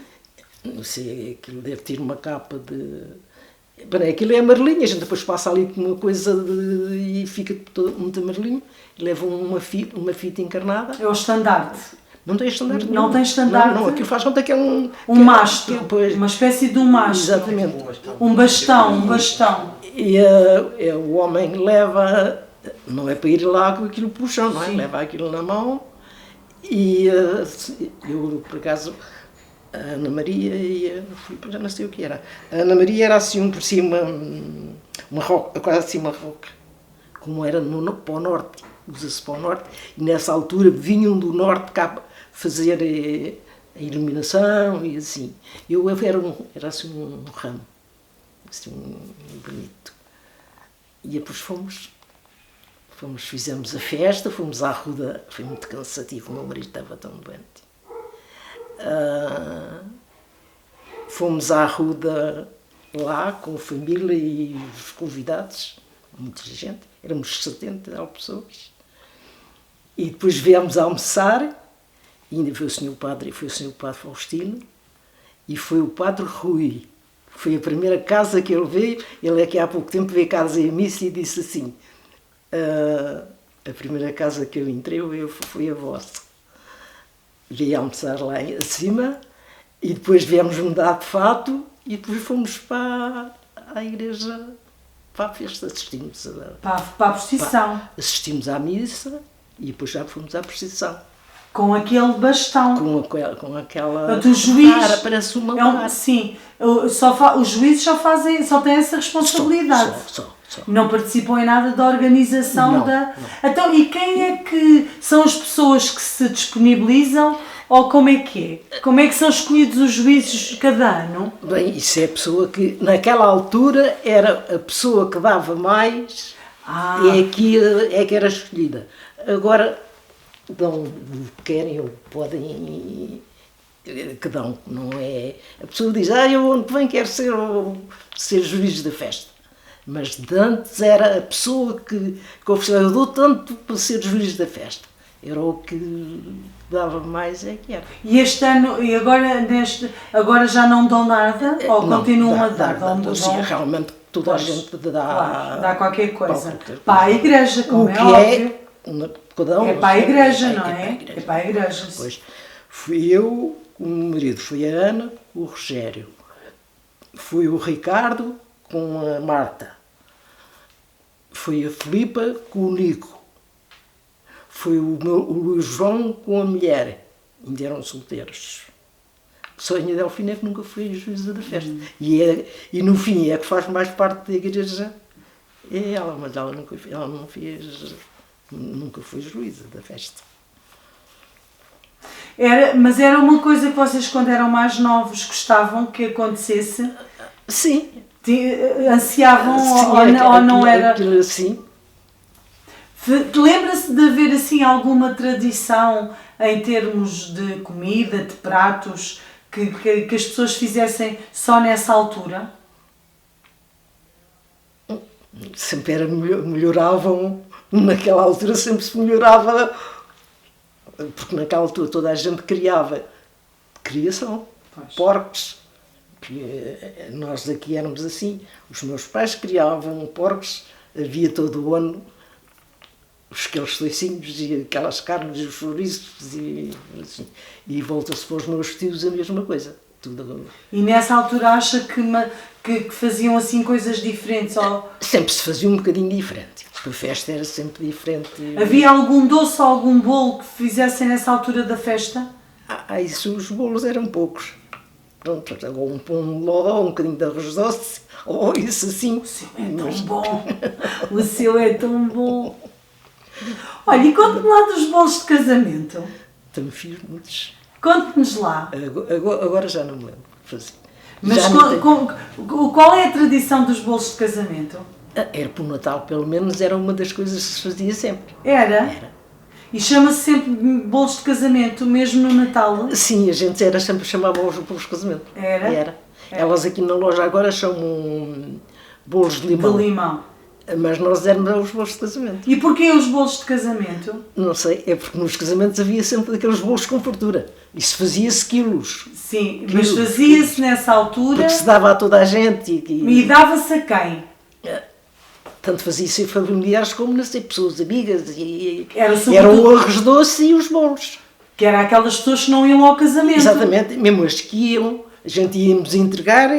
Não sei, aquilo deve ter uma capa de... Bem, aquilo é amarelinho, a gente depois passa ali com uma coisa e fica muito amarelinho, leva uma fita encarnada. É o estandarte. Não tem estandarte. Não tem estandarte. Não, aquilo faz conta que é um mastro, uma espécie de um mastro. Exatamente. Um bastão. E o homem leva, não é para ir lá com aquilo puxão, não é? Sim. Leva aquilo na mão e eu, por acaso, a Ana Maria e a Ana Filipa, já não sei o que era. A Ana Maria era assim por cima, uma roca, quase assim uma roca, como era para o norte, usa-se para o norte, e nessa altura vinham do norte cá fazer a iluminação e assim. Eu era assim um ramo, assim bonito. E depois fizemos a festa, fomos à Ruda, foi muito cansativo, o meu marido estava tão doente. Fomos à Ruda lá com a família e os convidados, muita gente, éramos 70 pessoas. E depois viemos almoçar, e ainda foi o Sr. Padre Faustino, e foi o Padre Rui. Foi a primeira casa que ele veio, ele é que há pouco tempo veio casa em missa e disse assim, a primeira casa que eu entrei foi a vossa. Veio almoçar lá acima, e depois viemos mudar de fato, e depois fomos para a igreja, para a festa, assistimos para a procissão. Assistimos à missa, e depois já fomos à procissão. Com aquele bastão. Com aquela... O juiz... parece uma vara. Sim, os juízes só têm essa responsabilidade. Só. Não participam em nada da organização não. Então, e quem é que são as pessoas que se disponibilizam? Ou como é que é? Como é que são escolhidos os juízes cada ano? Bem, isso é a pessoa que, naquela altura, era a pessoa que dava mais, é que era escolhida. Agora, dão o que querem ou podem, que dão, não é? A pessoa diz, eu ano que vem quero ser juiz da festa. Mas de antes era a pessoa que ofereceu, eu dou tanto para ser juiz da festa. Era o que dava mais, é que era. E este ano, e agora já não dão nada? Ou não, continuam a dar? Sim, realmente toda a gente dá... Claro, dá qualquer coisa. Para a igreja, como é óbvio. É para a igreja, não é? É para a igreja. Pois, fui eu, o meu marido, foi a Ana, o Rogério. Fui o Ricardo com a Marta. Foi a Filipa com o Nico. Foi o João com a mulher. Ainda eram solteiros. Só a Delfina é que nunca foi juíza da festa. E no fim é que faz mais parte da igreja. É ela, mas ela nunca foi juíza da festa. Mas era uma coisa que vocês, quando eram mais novos, gostavam que acontecesse? Sim. Ansiavam sim, ou não era? Aquilo assim. Lembra-se de haver assim alguma tradição em termos de comida, de pratos, que as pessoas fizessem só nessa altura? Sempre melhoravam, naquela altura sempre se melhorava, porque naquela altura toda a gente criava criação, porcos. Nós aqui éramos assim, os meus pais criavam porcos, havia todo o ano aqueles toicinhos e aquelas carnes, os chouriços e assim. E volta-se para os meus tios a mesma coisa. Tudo. E nessa altura acha que faziam assim coisas diferentes? Ou... Sempre se fazia um bocadinho diferente. A festa era sempre diferente. Havia algum doce ou algum bolo que fizessem nessa altura da festa? Isso, os bolos eram poucos. Pronto, ou um pão de ló, um bocadinho de arroz doce, ou isso assim. O seu é tão bom! O seu é tão bom! Olha, e conte-me lá dos bolos de casamento. Também fiz muitos. Conte-nos lá. Agora já não me lembro. Mas qual é a tradição dos bolos de casamento? Era para o Natal, pelo menos, era uma das coisas que se fazia sempre. Era? E chama-se sempre bolos de casamento, mesmo no Natal? Sim, a gente sempre chamava os bolos de casamento. Era? Elas aqui na loja agora chamam bolos de limão. De limão. Mas nós éramos os bolos de casamento. E porquê os bolos de casamento? Não sei, é porque nos casamentos havia sempre aqueles bolos com fartura. Isso fazia-se quilos. Sim, mas fazia-se nessa altura... Porque se dava a toda a gente. E dava-se a quem? Tanto fazia-se em familiares como nas pessoas amigas. Era o arroz doce e os bolos. Que era aquelas pessoas que não iam ao casamento. Exatamente, mesmo as que iam. A gente íamos entregar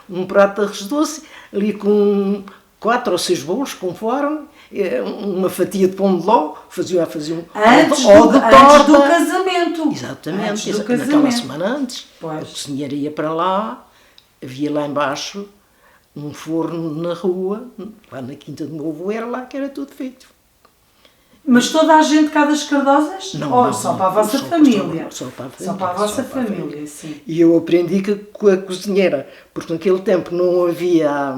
um prato de arroz doce, ali com 4 ou 6 bolos, conforme, uma fatia de pão de ló, faziam antes do casamento. Exatamente, antes do naquela casamento. semana antes. Pois. A cozinheira ia para lá, havia lá embaixo um forno na rua, lá na quinta do meu avô, era lá que era tudo feito. Mas toda a gente cá das Cardosas? Não, só para a vossa família? Só para a vossa família, sim. E eu aprendi com a cozinheira, porque naquele tempo não havia...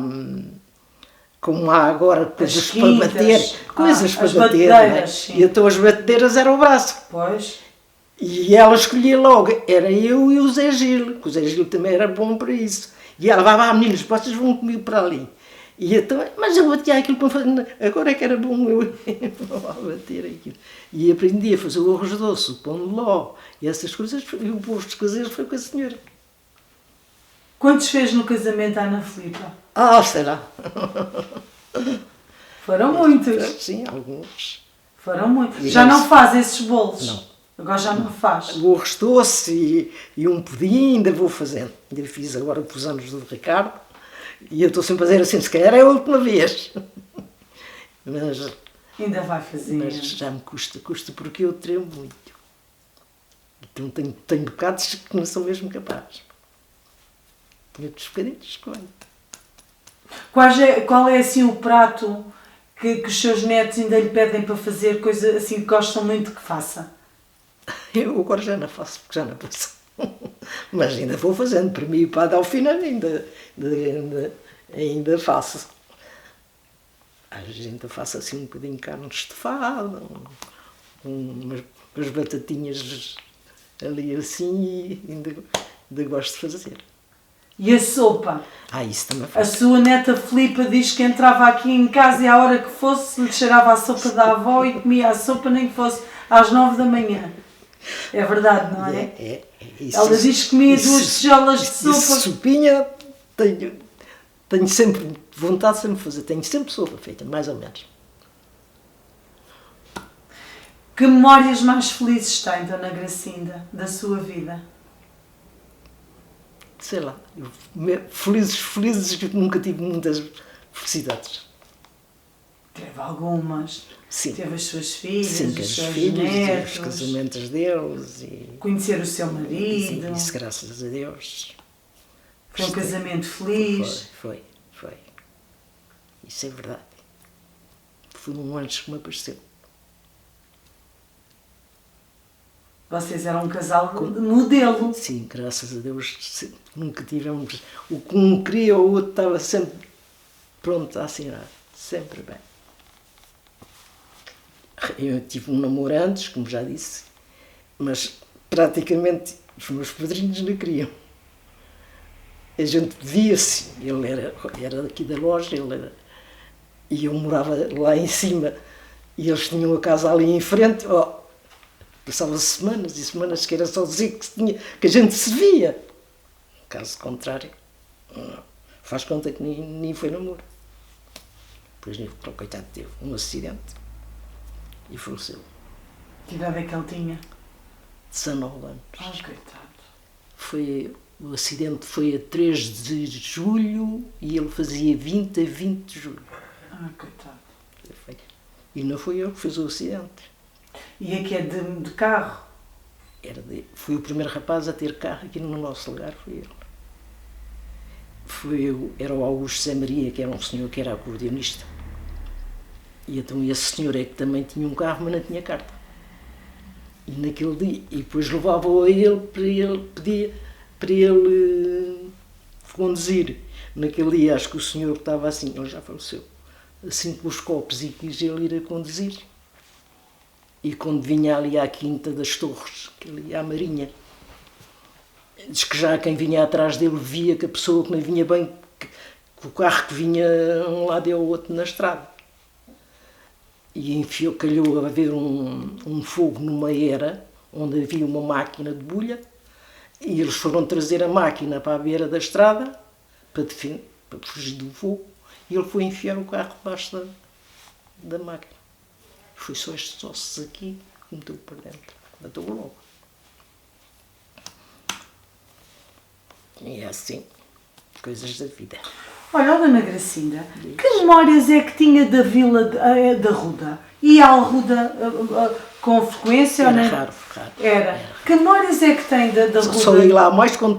como há agora coisas para bater, para bater, batedeiras, e então as batedeiras eram o braço. Pois. E ela escolhia logo, era eu e o Zé Gil, que o Zé Gil também era bom para isso. E ela vai, meninos, vocês vão comigo para ali. E então, mas eu batia aquilo para fazer, agora é que era bom eu bater aquilo. E aprendi a fazer o arroz doce, o pão de ló, e essas coisas, e o posto de caseiros foi com a senhora. Quantos fez no casamento a Ana Filipa? Sei lá. Foram muitos. Sim, alguns. Foram muitos. Já não faz esses bolos? Não. Agora já não faz. O arroz doce e um pudim ainda vou fazendo. Ainda fiz agora para os anos do Ricardo. E eu estou sempre a dizer assim, se calhar é a última vez. Mas... ainda vai fazer. Mas já me custa porque eu tremo muito. Então tenho bocados que não sou mesmo capaz. Tenho outros bocadinhos que Qual é assim o prato que os seus netos ainda lhe pedem para fazer, coisa assim que gostam muito que faça? Eu agora já não faço, porque já não posso. Mas ainda vou fazendo, para mim e para a Delfina ainda faço. Às vezes ainda faço assim um bocadinho de carne estofada, umas batatinhas ali assim, e ainda gosto de fazer. E a sopa? Isso também faço. A sua neta Filipa diz que entrava aqui em casa e à hora que fosse lhe cheirava a sopa da avó e comia a sopa nem que fosse às 9 da manhã. É verdade, não é? Isso, ela diz que comia 2 tigelas de sopa. Sopinha, tenho sempre vontade de sempre fazer. Tenho sempre sopa feita, mais ou menos. Que memórias mais felizes tem, Dona Gracinda, da sua vida? Sei lá, felizes nunca tive muitas felicidades. Teve algumas. Sim. Teve as suas filhas, sim, os seus filhos, netos. os casamentos deles. E conhecer o seu marido. Isso, graças a Deus. Foi um casamento feliz. Foi. Isso é verdade. Foi um anjo que me apareceu. Vocês eram um casal modelo. Sim, graças a Deus nunca tivemos. O que um queria, o outro estava sempre pronto a assinar. Sempre bem. Eu tive um namoro antes, como já disse, mas praticamente os meus padrinhos não queriam. A gente via-se, ele era daqui da loja, e eu morava lá em cima, e eles tinham a casa ali em frente. Passava semanas e semanas que era só dizer que a gente se via. Caso contrário, não. Faz conta que nem foi namoro. Depois, coitado, teve um acidente. e faleceu. Que idade é que ele tinha? 19 anos. Ah, coitado. O acidente foi a 3 de julho e ele fazia 20 a 20 de julho. Ah, coitado. E não foi eu que fiz o acidente. E aqui é de carro? Fui o primeiro rapaz a ter carro aqui no nosso lugar, foi ele. Era o Augusto Zé Maria, que era um senhor que era acordeonista. E então esse senhor é que também tinha um carro, mas não tinha carta. E naquele dia, e depois levava-o a ele pedia para ele conduzir. Naquele dia acho que o senhor estava assim, ele já faleceu, assim com os copos e quis ele ir a conduzir. E quando vinha ali à Quinta das Torres, que ele ia à Marinha, diz que já quem vinha atrás dele via que a pessoa que não vinha bem, que o carro que vinha um lado e ao outro na estrada. E calhou a haver um fogo numa era, onde havia uma máquina de bulha, e eles foram trazer a máquina para a beira da estrada, para fugir do fogo, e ele foi enfiar o carro debaixo da máquina. Foi só estes ossos aqui que meteu para dentro. Matou logo. E é assim, coisas da vida. Olha, Dona Gracinda, que memórias é que tinha da vila da Ruda? Ia à Ruda com frequência? Era raro. Era. Que memórias é que tem da Ruda? Só ia lá mais quando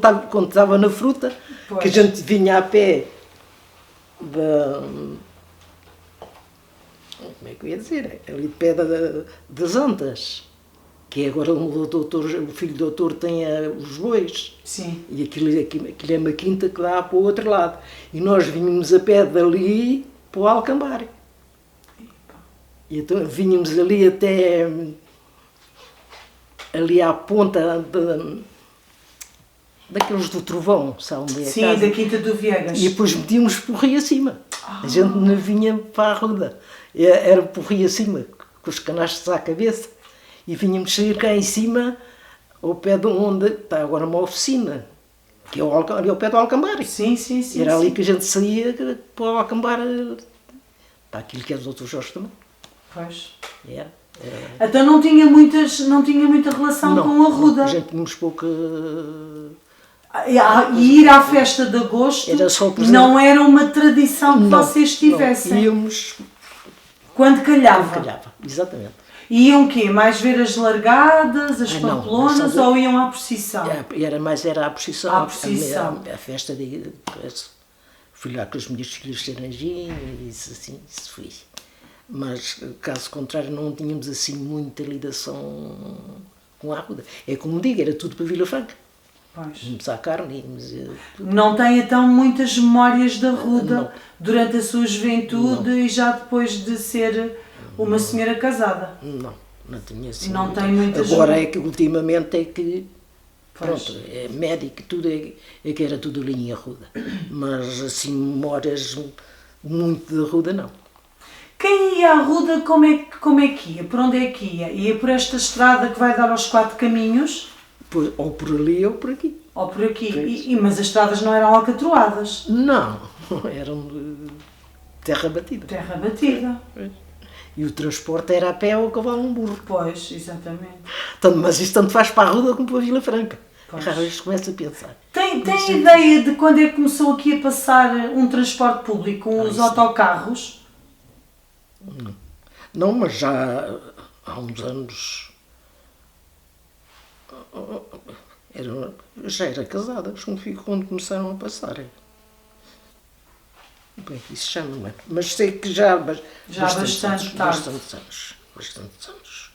estava na fruta, pois. Que a gente vinha a pé como é que eu ia dizer? Ali de pé das Antas, que agora o filho do doutor tem os bois. Sim. E aquilo é uma quinta que dá para o outro lado. E nós vínhamos a pé dali para o Alcambar. E então vínhamos ali até ali à ponta daqueles do Trovão, sabe onde é a Sim, casa? da Quinta do Viegas. E depois metíamos por rio acima. A gente não vinha para a Ruda. Era por rio acima, com os canastros à cabeça. E vínhamos sair cá em cima, ao pé de onde está agora uma oficina, que é ali ao pé do Alcambar. Sim. Era ali que a gente saía para o Alcambar, para aquilo que é do Dr. Jorge também. Pois. Era. Então não tinha muita relação com a Ruda? A gente tínhamos pouca... E ir à festa de agosto era só não era uma tradição que vocês tivessem? Não, íamos... Quando calhava? Quando calhava, exatamente. Iam o quê? Mais ver as largadas, as papelonas, ou iam à procissão? Era a procissão. À procissão. A festa de... Fui lá com os meus filhos de Laranjinha e isso foi. Mas, caso contrário, não tínhamos assim muita ligação com a Ruda. É como digo, era tudo para Vila Franca. Pois. Íamos à carne, Não tem então muitas memórias da Ruda durante a sua juventude e já depois de ser uma senhora casada? Não tinha assim. Não tem muitas. Agora é que ultimamente é que pronto, é médico, tudo é que era tudo linha Ruda. Mas assim, memórias muito de Ruda não. Quem ia à Ruda, como é que ia? Por onde é que ia? Ia por esta estrada que vai dar aos 4 caminhos? Ou por ali ou por aqui. Ou por aqui. Mas as estradas não eram alcatroadas? Não, eram de terra batida. Terra batida. E o transporte era a pé ou a cavalo um burro. Pois, exatamente. Mas isso tanto faz para a Ruda como para a Vila Franca. Raro isto começa a pensar. Tem ideia de quando é que começou aqui a passar um transporte público, os autocarros? Não, mas já há uns anos... já era casada, quando começaram a passar. Bem, isso já não é. Mas sei que já há bastantes anos.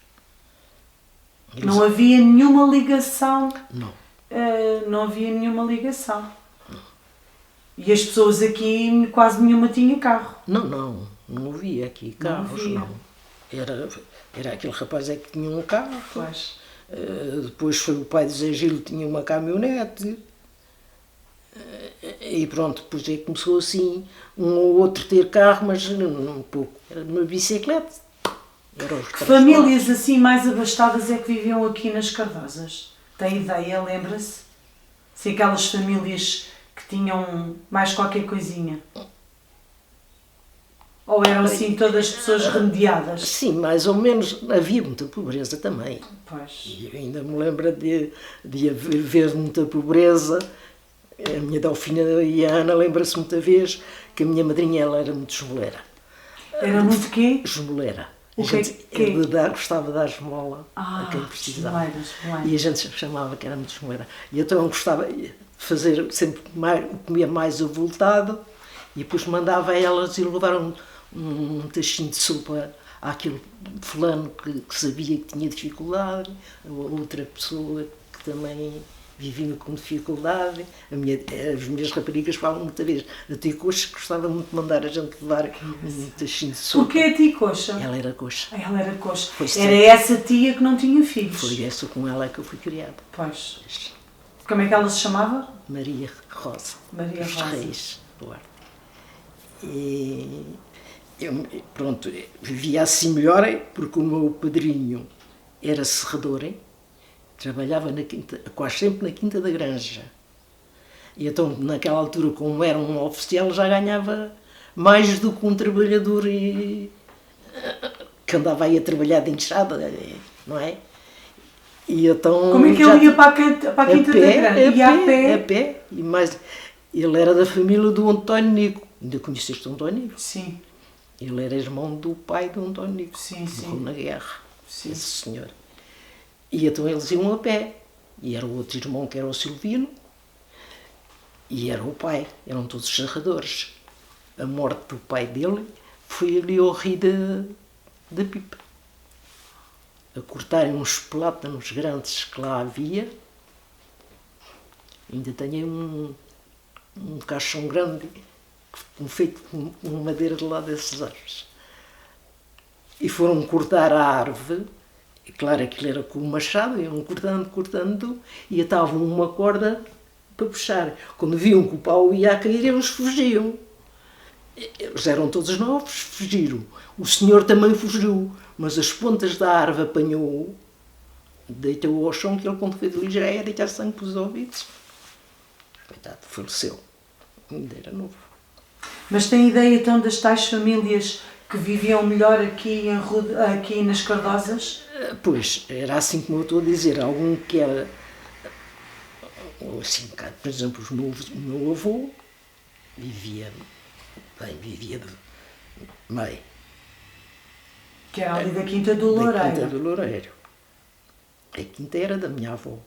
Não havia nenhuma ligação? Não. Não havia nenhuma ligação. E as pessoas aqui, quase nenhuma tinha carro? Não havia aqui carros, não. Era aquele rapaz é que tinha um carro. Pois. Depois foi o pai de Zé Gil, tinha uma caminhonete. E pronto, depois é que começou assim, um ou outro ter carro, mas um pouco. Era uma bicicleta. Que famílias assim mais abastadas é que viviam aqui nas Cardosas? Tem ideia, lembra-se? Se aquelas famílias que tinham mais qualquer coisinha? Ou eram assim todas pessoas remediadas? Sim, mais ou menos. Havia muita pobreza também. Pois. E eu ainda me lembro de haver muita pobreza. A minha Delfina e a Ana lembra-se muita vez que a minha madrinha ela era muito esmoleira. Era muito quê? Esmoleira. O A que é gente que- gostava de dar esmola a quem precisava. esmoleiras. E a gente chamava que era muito esmoleira. E então eu gostava de fazer sempre mais, comia mais avultado e depois mandava a elas ir levar um tachinho de sopa àquele fulano que sabia que tinha dificuldade, a outra pessoa que também vivia com dificuldade. As minhas raparigas falam muita vez. A tia Coxa gostava muito de mandar a gente levar um tachinho de sopa. Porquê a tia Coxa? Ela era coxa. Ela era coxa. Foi Era essa tia que não tinha filhos. Foi essa com ela que eu fui criada. Pois. Como é que ela se chamava? Maria Rosa. Maria dos Rosa. Reis, Duarte. E eu, pronto, vivia assim melhor porque o meu padrinho era serrador, trabalhava quase sempre na Quinta da Granja. E então, naquela altura, como era um oficial, já ganhava mais do que um trabalhador que andava aí a trabalhar de enxada, não é? E então, Como é que ele ia para a Quinta da Granja? Ia a pé? E mais, ele era da família do António Nico. Ainda conheceste o António Nico? Sim. Ele era irmão do pai do António Nico. Sim, sim. Morreu na guerra, Sim. esse senhor. E então eles iam a pé. E era o outro irmão que era o Silvino. E era o pai. Eram todos serradores. A morte do pai dele foi ali ao rio da Pipa. A cortarem uns plátanos grandes que lá havia. Ainda tenho um caixão grande feito com madeira de lá dessas árvores. E foram cortar a árvore, e claro, aquilo era com o machado, iam cortando, e atavam uma corda para puxar. Quando viam que o pau ia a cair, eles fugiam. Eles eram todos novos, fugiram. O senhor também fugiu, mas as pontas da árvore apanhou, deitou-o ao chão, que ele, quando foi de ali, já ia deitar sangue pelos ouvidos. Coitado, faleceu. Ainda era novo. Mas tem ideia então das tais famílias que viviam melhor aqui nas Cardosas? Pois, era assim como eu estou a dizer, algum que era, assim, por exemplo, o meu avô vivia de meio. Que era ali da Quinta do Loureiro. Da Quinta do Loureiro. A quinta era da minha avó.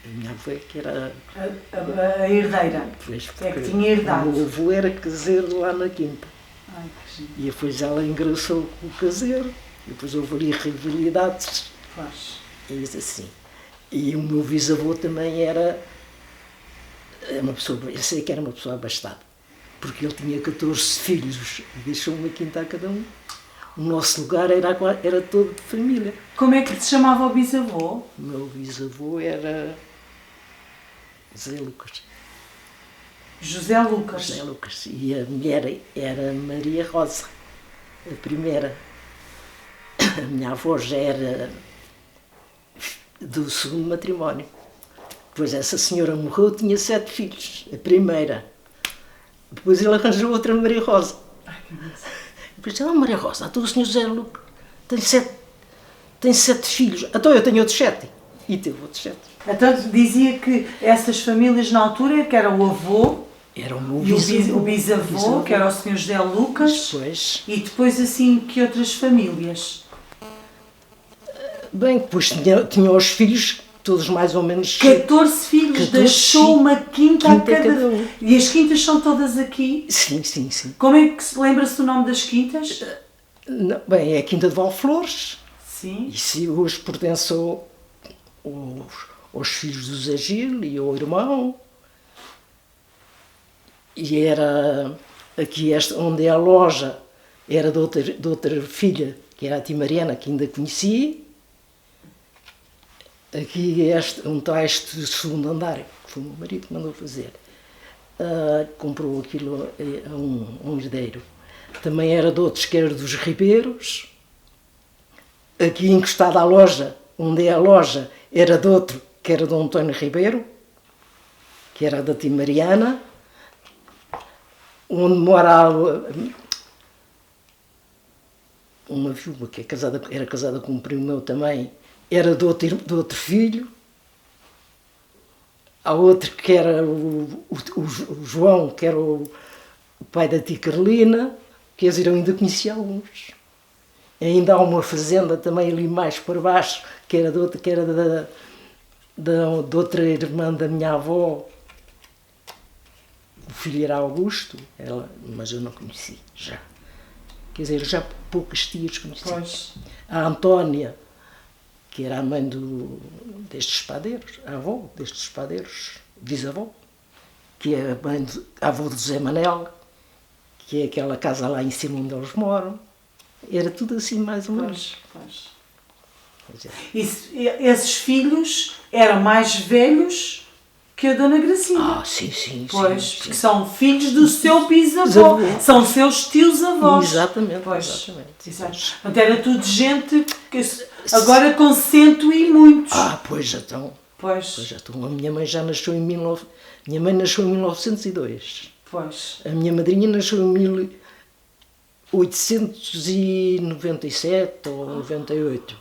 A minha avó é que era... A herdeira. É que tinha herdado. O meu avô era caseiro lá na quinta. Ai, que giro. E depois ela engraçou com o caseiro. E depois houve ali rivalidades. Pois. E isso assim. E o meu bisavô também era uma pessoa... Eu sei que era uma pessoa abastada. Porque ele tinha 14 filhos. E deixou uma quinta a cada um. O nosso lugar era todo de família. Como é que se chamava o bisavô? O meu bisavô era José Lucas. José Lucas. José Lucas. E a mulher era Maria Rosa, a primeira. A minha avó já era do segundo matrimónio. Depois essa senhora morreu, tinha 7 filhos, a primeira. Depois ele arranjou outra Maria Rosa. Ai, que beleza. Depois disse, Maria Rosa, então o senhor José Lucas tem 7 filhos. Então eu tenho outros 7. E teve outros 7. Então dizia que essas famílias na altura, que era o avô, Era o meu e o bisavô, que era o senhor José Lucas, Depois, e depois assim, que outras famílias? bem, depois tinha os filhos, todos mais ou menos... 14 filhos, 14 deixou uma quinta a cada um. E as quintas são todas aqui? Sim, sim, sim. Como é que se lembra-se do nome das quintas? Não, bem, é a Quinta de Valflores. Sim. E se hoje pertence aos filhos do Zé Gil e ao irmão. E era aqui onde é a loja, era de outra filha, que era a tia Mariana, que ainda conheci. Aqui onde está este segundo andar, que foi o meu marido que mandou fazer. Comprou aquilo a um herdeiro. Também era de outros, que era dos Ribeiros. Aqui encostada à loja, onde é a loja, era de outro, que era do António Ribeiro, que era da tia Mariana. Onde mora uma viúva que era casada com um primo meu também, era do outro filho. Há outro que era o João, que era o pai da tia Carolina, quer dizer, eu ainda conhecia alguns. Ainda há uma fazenda também ali mais para baixo, que era de outra irmã da minha avó. O filho era Augusto, mas eu não conheci já. Quer dizer, já poucas tias conheci. Pois. A Antónia, que era a mãe destes espadeiros, a avó destes espadeiros, bisavó, que é a avó de José Manel, que é aquela casa lá em cima onde eles moram. Era tudo assim, mais ou menos. Pois. Esses filhos eram mais velhos que a Dona Gracinha. Sim. Pois, sim. porque são filhos do seu bisavô, são seus tios-avós. Exatamente. Portanto, era tudo gente que agora com 100 e muitos. Pois já estão. A minha mãe já nasceu Minha mãe nasceu em 1902. Pois. A minha madrinha nasceu em 1897 ou 98.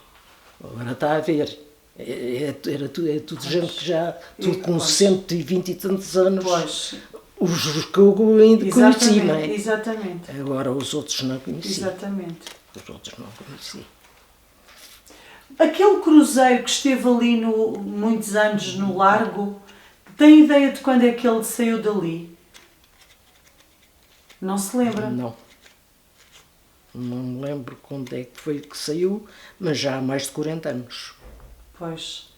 Agora está a ver. É tudo gente que já, tudo com 120 e tantos anos. Pois. Os que eu ainda conheci, não é? Exatamente. Agora os outros não conheci. Exatamente. Os outros não conheci. Aquele cruzeiro que esteve ali muitos anos no Largo, tem ideia de quando é que ele saiu dali? Não se lembra? Não me lembro quando é que foi que saiu, mas já há mais de 40 anos. Pois.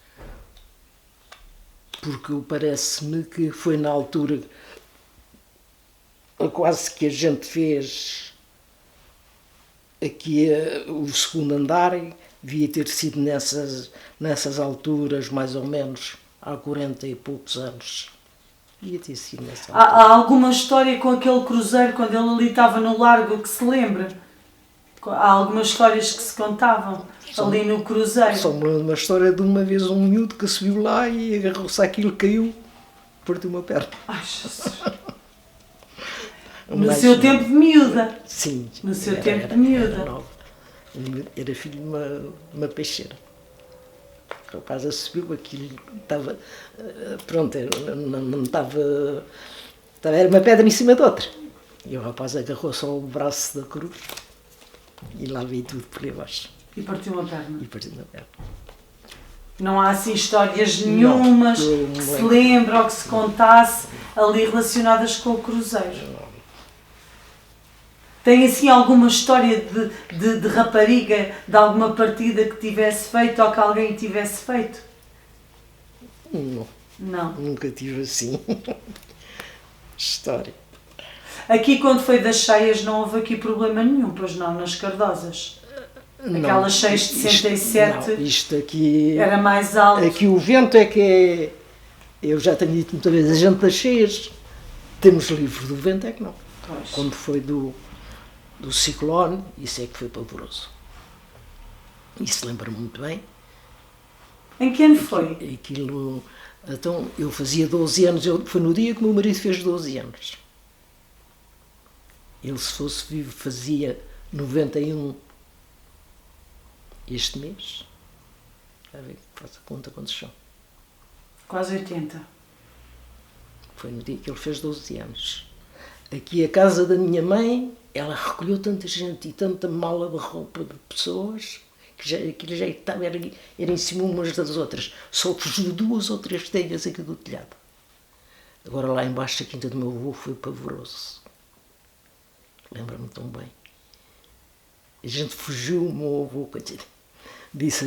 Porque parece-me que foi na altura quase que a gente fez aqui o segundo andar, devia ter sido nessas alturas, mais ou menos, há 40 e poucos anos. Devia ter sido nessa altura. Há alguma história com aquele cruzeiro, quando ele ali estava no Largo, que se lembra? Há algumas histórias que se contavam ali no cruzeiro. Só me lembro de uma história de uma vez um miúdo que subiu lá e agarrou-se àquilo, caiu, partiu uma perna. Ai, Jesus. No seu tempo de miúda. Sim. No seu tempo de miúda. Era filho de uma peixeira. O rapaz subiu, aquilo estava... Pronto, não estava... Era uma pedra em cima de outra. E o rapaz agarrou-se ao braço da cruz e lá veio tudo por aí abaixo. E partiu uma perna. perna. Não há assim histórias nenhumas que se lembre ou que se contasse ali relacionadas com o cruzeiro. Não. Tem assim alguma história de rapariga, de alguma partida que tivesse feito ou que alguém tivesse feito? Não. Nunca tive assim história. Aqui, quando foi das cheias, não houve aqui problema nenhum, pois não, nas Cardosas? Aquelas cheias de 67 isto aqui era mais alto. Aqui o vento é que é... Eu já tenho dito muitas vezes, a gente das cheias, temos livro do vento, é que não. Pois. Quando foi do ciclone, isso é que foi pavoroso. Isso lembra-me muito bem. Em que ano foi? Aquilo... Então, eu fazia 12 anos, foi no dia que o meu marido fez 12 anos. Ele, se fosse vivo, fazia 91 este mês. Já vê, faz a conta quantos são. Quase 80. Foi no dia que ele fez 12 anos. Aqui a casa da minha mãe, ela recolheu tanta gente e tanta mala de roupa de pessoas que aquilo já estava, era em cima umas das outras. Só fugiu 2 ou 3 telhas aqui do telhado. Agora lá embaixo, a quinta do meu avô foi pavoroso. Lembra-me tão bem. A gente fugiu, o meu avô, disse,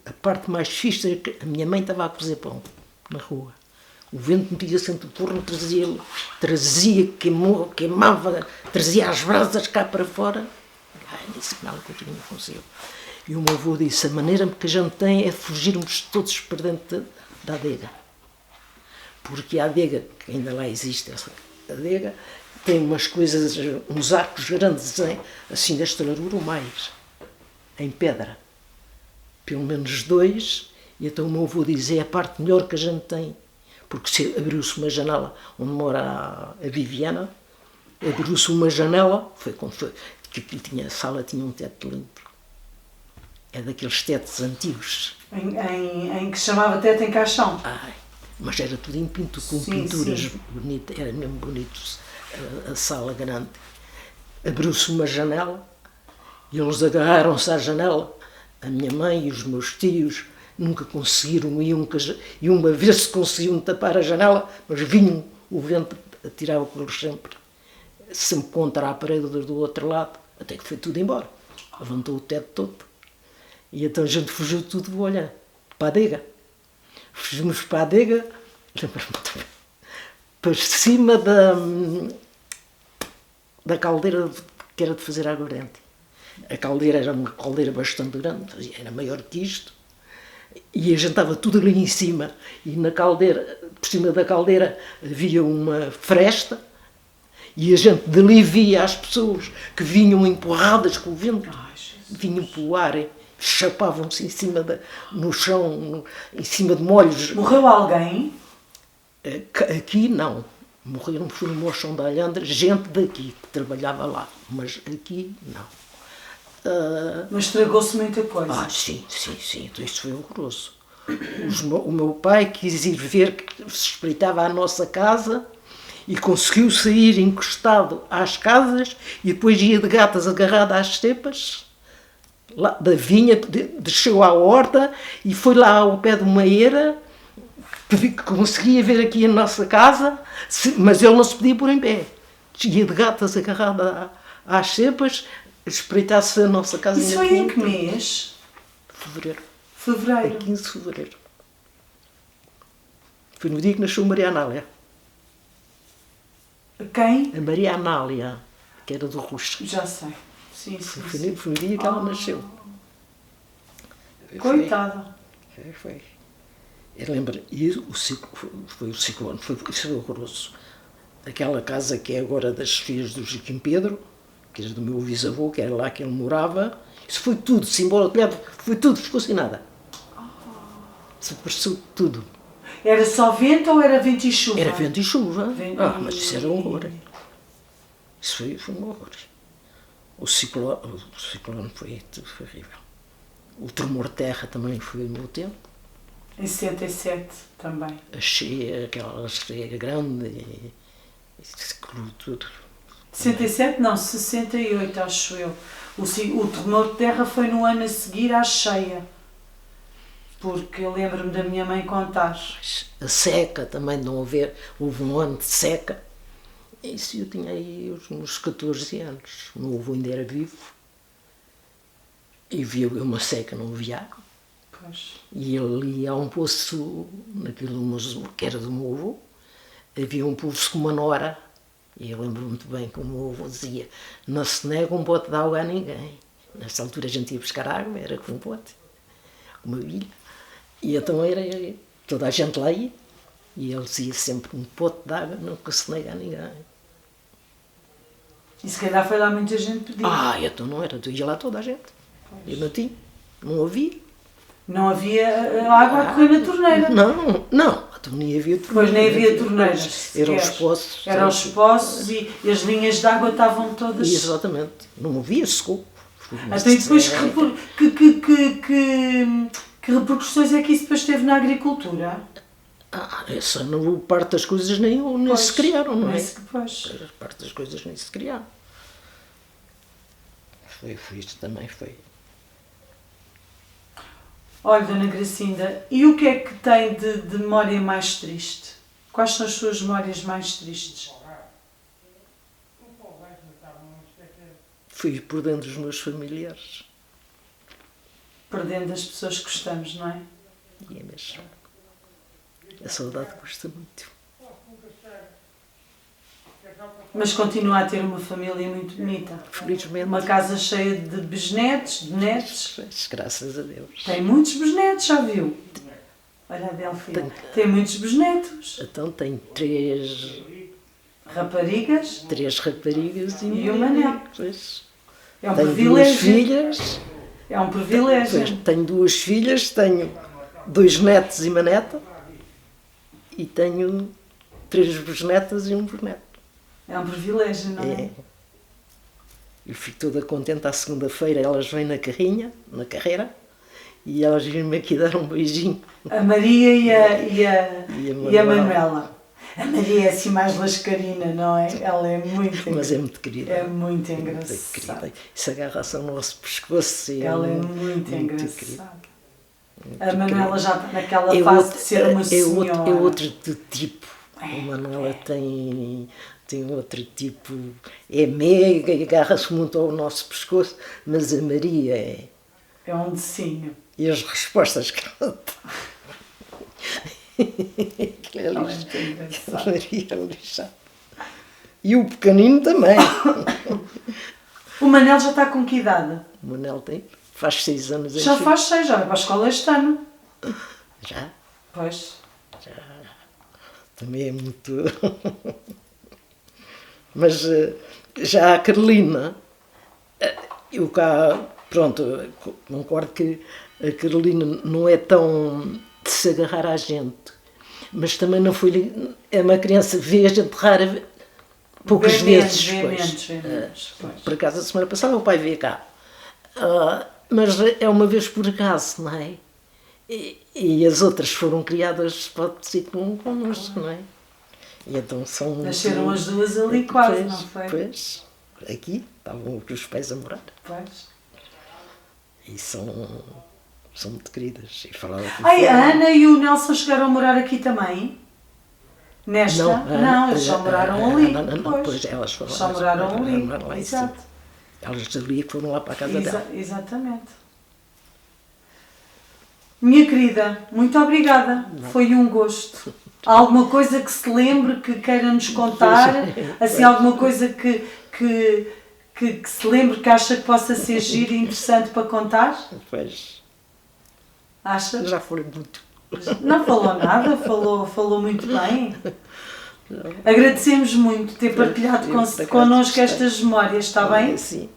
a parte mais fixe é que a minha mãe estava a cozer pão na rua. O vento metia sempre o forno, trazia, queimava, trazia as brasas cá para fora. Disse que não, que aquilo não aconteceu. E o meu avô disse, a maneira que a gente tem é fugirmos todos para dentro da adega. Porque a adega, que ainda lá existe essa adega, tem umas coisas, uns arcos grandes, assim desta largura ou mais, em pedra. Pelo menos 2, e então o meu avô diz, é a parte melhor que a gente tem. Porque se abriu-se uma janela onde mora a Viviana, abriu-se uma janela, foi quando foi, que a sala tinha um teto limpo. É daqueles tetos antigos. Em que se chamava teto em caixão. Ai, mas era tudo em pinto, com Sim, pinturas sim. bonitas, era mesmo bonito a sala grande. Abriu-se uma janela e eles agarraram-se à janela. A minha mãe e os meus tios nunca conseguiram, iam uma vez se conseguiam tapar a janela, mas vinham, o vento atirava por eles sempre contra a parede do outro lado, até que foi tudo embora. Levantou o teto todo. E então a gente fugiu tudo de olhar para a adega. Fugimos para a adega, lembro-me muito bem, para cima da caldeira que era de fazer aguardente. A caldeira era uma caldeira bastante grande, era maior que isto, e a gente estava tudo ali em cima, e na caldeira, por cima da caldeira havia uma fresta, e a gente dali via as pessoas que vinham empurradas com o vento, vinham para o ar, chapavam-se em cima no chão, em cima de molhos. Morreu alguém? Aqui não. Morreram, foi no Mochão da Alhandra, gente daqui que trabalhava lá, mas aqui não. Mas estragou-se muita coisa. Sim, isto foi horroroso. O meu pai quis ir ver que se espreitava a nossa casa e conseguiu sair encostado às casas e depois ia de gatas agarrado às cepas lá da vinha, desceu à horta e foi lá ao pé de uma eira que conseguia ver aqui a nossa casa, mas ele não se podia pôr em pé. Ia de gatas agarrada às cepas, espreitar-se a nossa casa. Isso foi em que mês? Fevereiro. Fevereiro. A 15 de fevereiro. Foi no dia que nasceu Maria Anália. Quem? A Maria Anália, que era do Russo. Já sei. Sim. Foi no dia que ela nasceu. Coitada. Foi. Eu lembro, e foi o ciclone, isso foi horroroso. Aquela casa que é agora das filhas do Joaquim Pedro, que era do meu bisavô, que era lá que ele morava, isso foi tudo, simbolo de pedra, foi tudo, ficou sem nada. Desapareceu tudo. Era só vento ou era vento e chuva? Era vento e chuva. Mas isso era um horror. Isso foi um horror. O ciclone foi horrível. O tremor de terra também foi no meu tempo. Em 67 também. A cheia, aquela cheia grande e tudo. 67 não, 68 acho eu. O tremor de terra foi no ano a seguir à cheia. Porque eu lembro-me da minha mãe contar. A seca também, não houve um ano de seca. Isso eu tinha aí uns 14 anos. O meu avô ainda era vivo. E viu uma seca, não havia água. Pois. E ele ia a um poço, naquilo que era do meu avô, havia um poço com uma nora. E eu lembro muito bem que o meu avô dizia: não se nega um bote de água a ninguém. Nesta altura a gente ia buscar água, era com um bote, com uma bilha. E então era toda a gente lá ia. E ele dizia sempre: um pote de água nunca se nega a ninguém. E se calhar foi lá muita gente pedir. Então não era, ia lá toda a gente. Eu não tinha, não havia. Não havia água a correr na torneira. Não, então nem havia torneiras. Pois nem havia torneiras. Eram os poços. Eram os poços e as linhas de água estavam todas. Exatamente, não havia secou. Até depois que repercussões é que isso depois teve na agricultura? Essa não, parte das coisas nem se criaram, não é? Pois. Parte das coisas nem se criaram. Foi isto também, foi. Olha, Dona Gracinda, e o que é que tem de memória mais triste? Quais são as suas memórias mais tristes? Fui perdendo os meus familiares. Perdendo as pessoas que gostamos, não é? E é mesmo. A saudade custa muito. Mas continua a ter uma família muito bonita. Felizmente. Uma casa cheia de bisnetos, de netos. Graças a Deus. Tem muitos bisnetos, já viu? Olha a Delfina. Tem muitos bisnetos. Então tem 3 raparigas. 3 raparigas e uma neta. É um tenho privilégio. 2 filhas. É um privilégio. Tenho 2 filhas, tenho 2 netos e uma neta. E tenho 3 bisnetas e um bisneto. É um privilégio, não é? Eu fico toda contente. À segunda-feira elas vêm na carreira, e elas vêm-me aqui dar um beijinho. A Maria e a Manuela. A Maria é assim mais lascarina, não é? Ela é muito Mas é muito querida. É muito engraçada. Se agarra-se ao nosso pescoço. Ela é muito engraçada. Querida. A Manuela já está naquela fase de ser uma senhora. É outro tipo. A Manuela tem outro tipo. É meiga e agarra-se muito ao nosso pescoço, mas a Maria é... É um docinho. E as respostas que ela tem. Ela é muito engraçada. Maria é lixada. E o pequenino também. O Manel já está com que idade? O Manel faz 6 anos. Já faz 6, já vai para a escola este ano. Já? Pois. Já. Também é muito... Mas já a Carolina, eu cá, pronto, concordo que a Carolina não é tão de se agarrar à gente, mas também não foi... É uma criança que vê a gente rara, poucas vezes. Vê menos. Por acaso, a semana passada o pai veio cá. Mas é uma vez por acaso, não é? E as outras foram criadas, pode ser connosco, não é? E então são... Nasceram as duas ali quase, não foi? Pois, aqui estavam os pais a morar. Pois. E são muito queridas. E falavam Ai, a Ana e o Nelson chegaram a morar aqui também? Nesta? Não, eles já moraram ali. Não, pois elas foram já moraram ali. Lá, Exato. Elas ali foram lá para a casa dela. Exatamente. Minha querida, muito obrigada. Foi um gosto. Há alguma coisa que se lembre, que queira nos contar? Assim, alguma coisa que se lembre, que acha que possa ser giro e interessante para contar? Pois. Acha? Já foi muito. Não falou nada, falou muito bem. Agradecemos muito ter partilhado connosco estas memórias, está bem? Sim.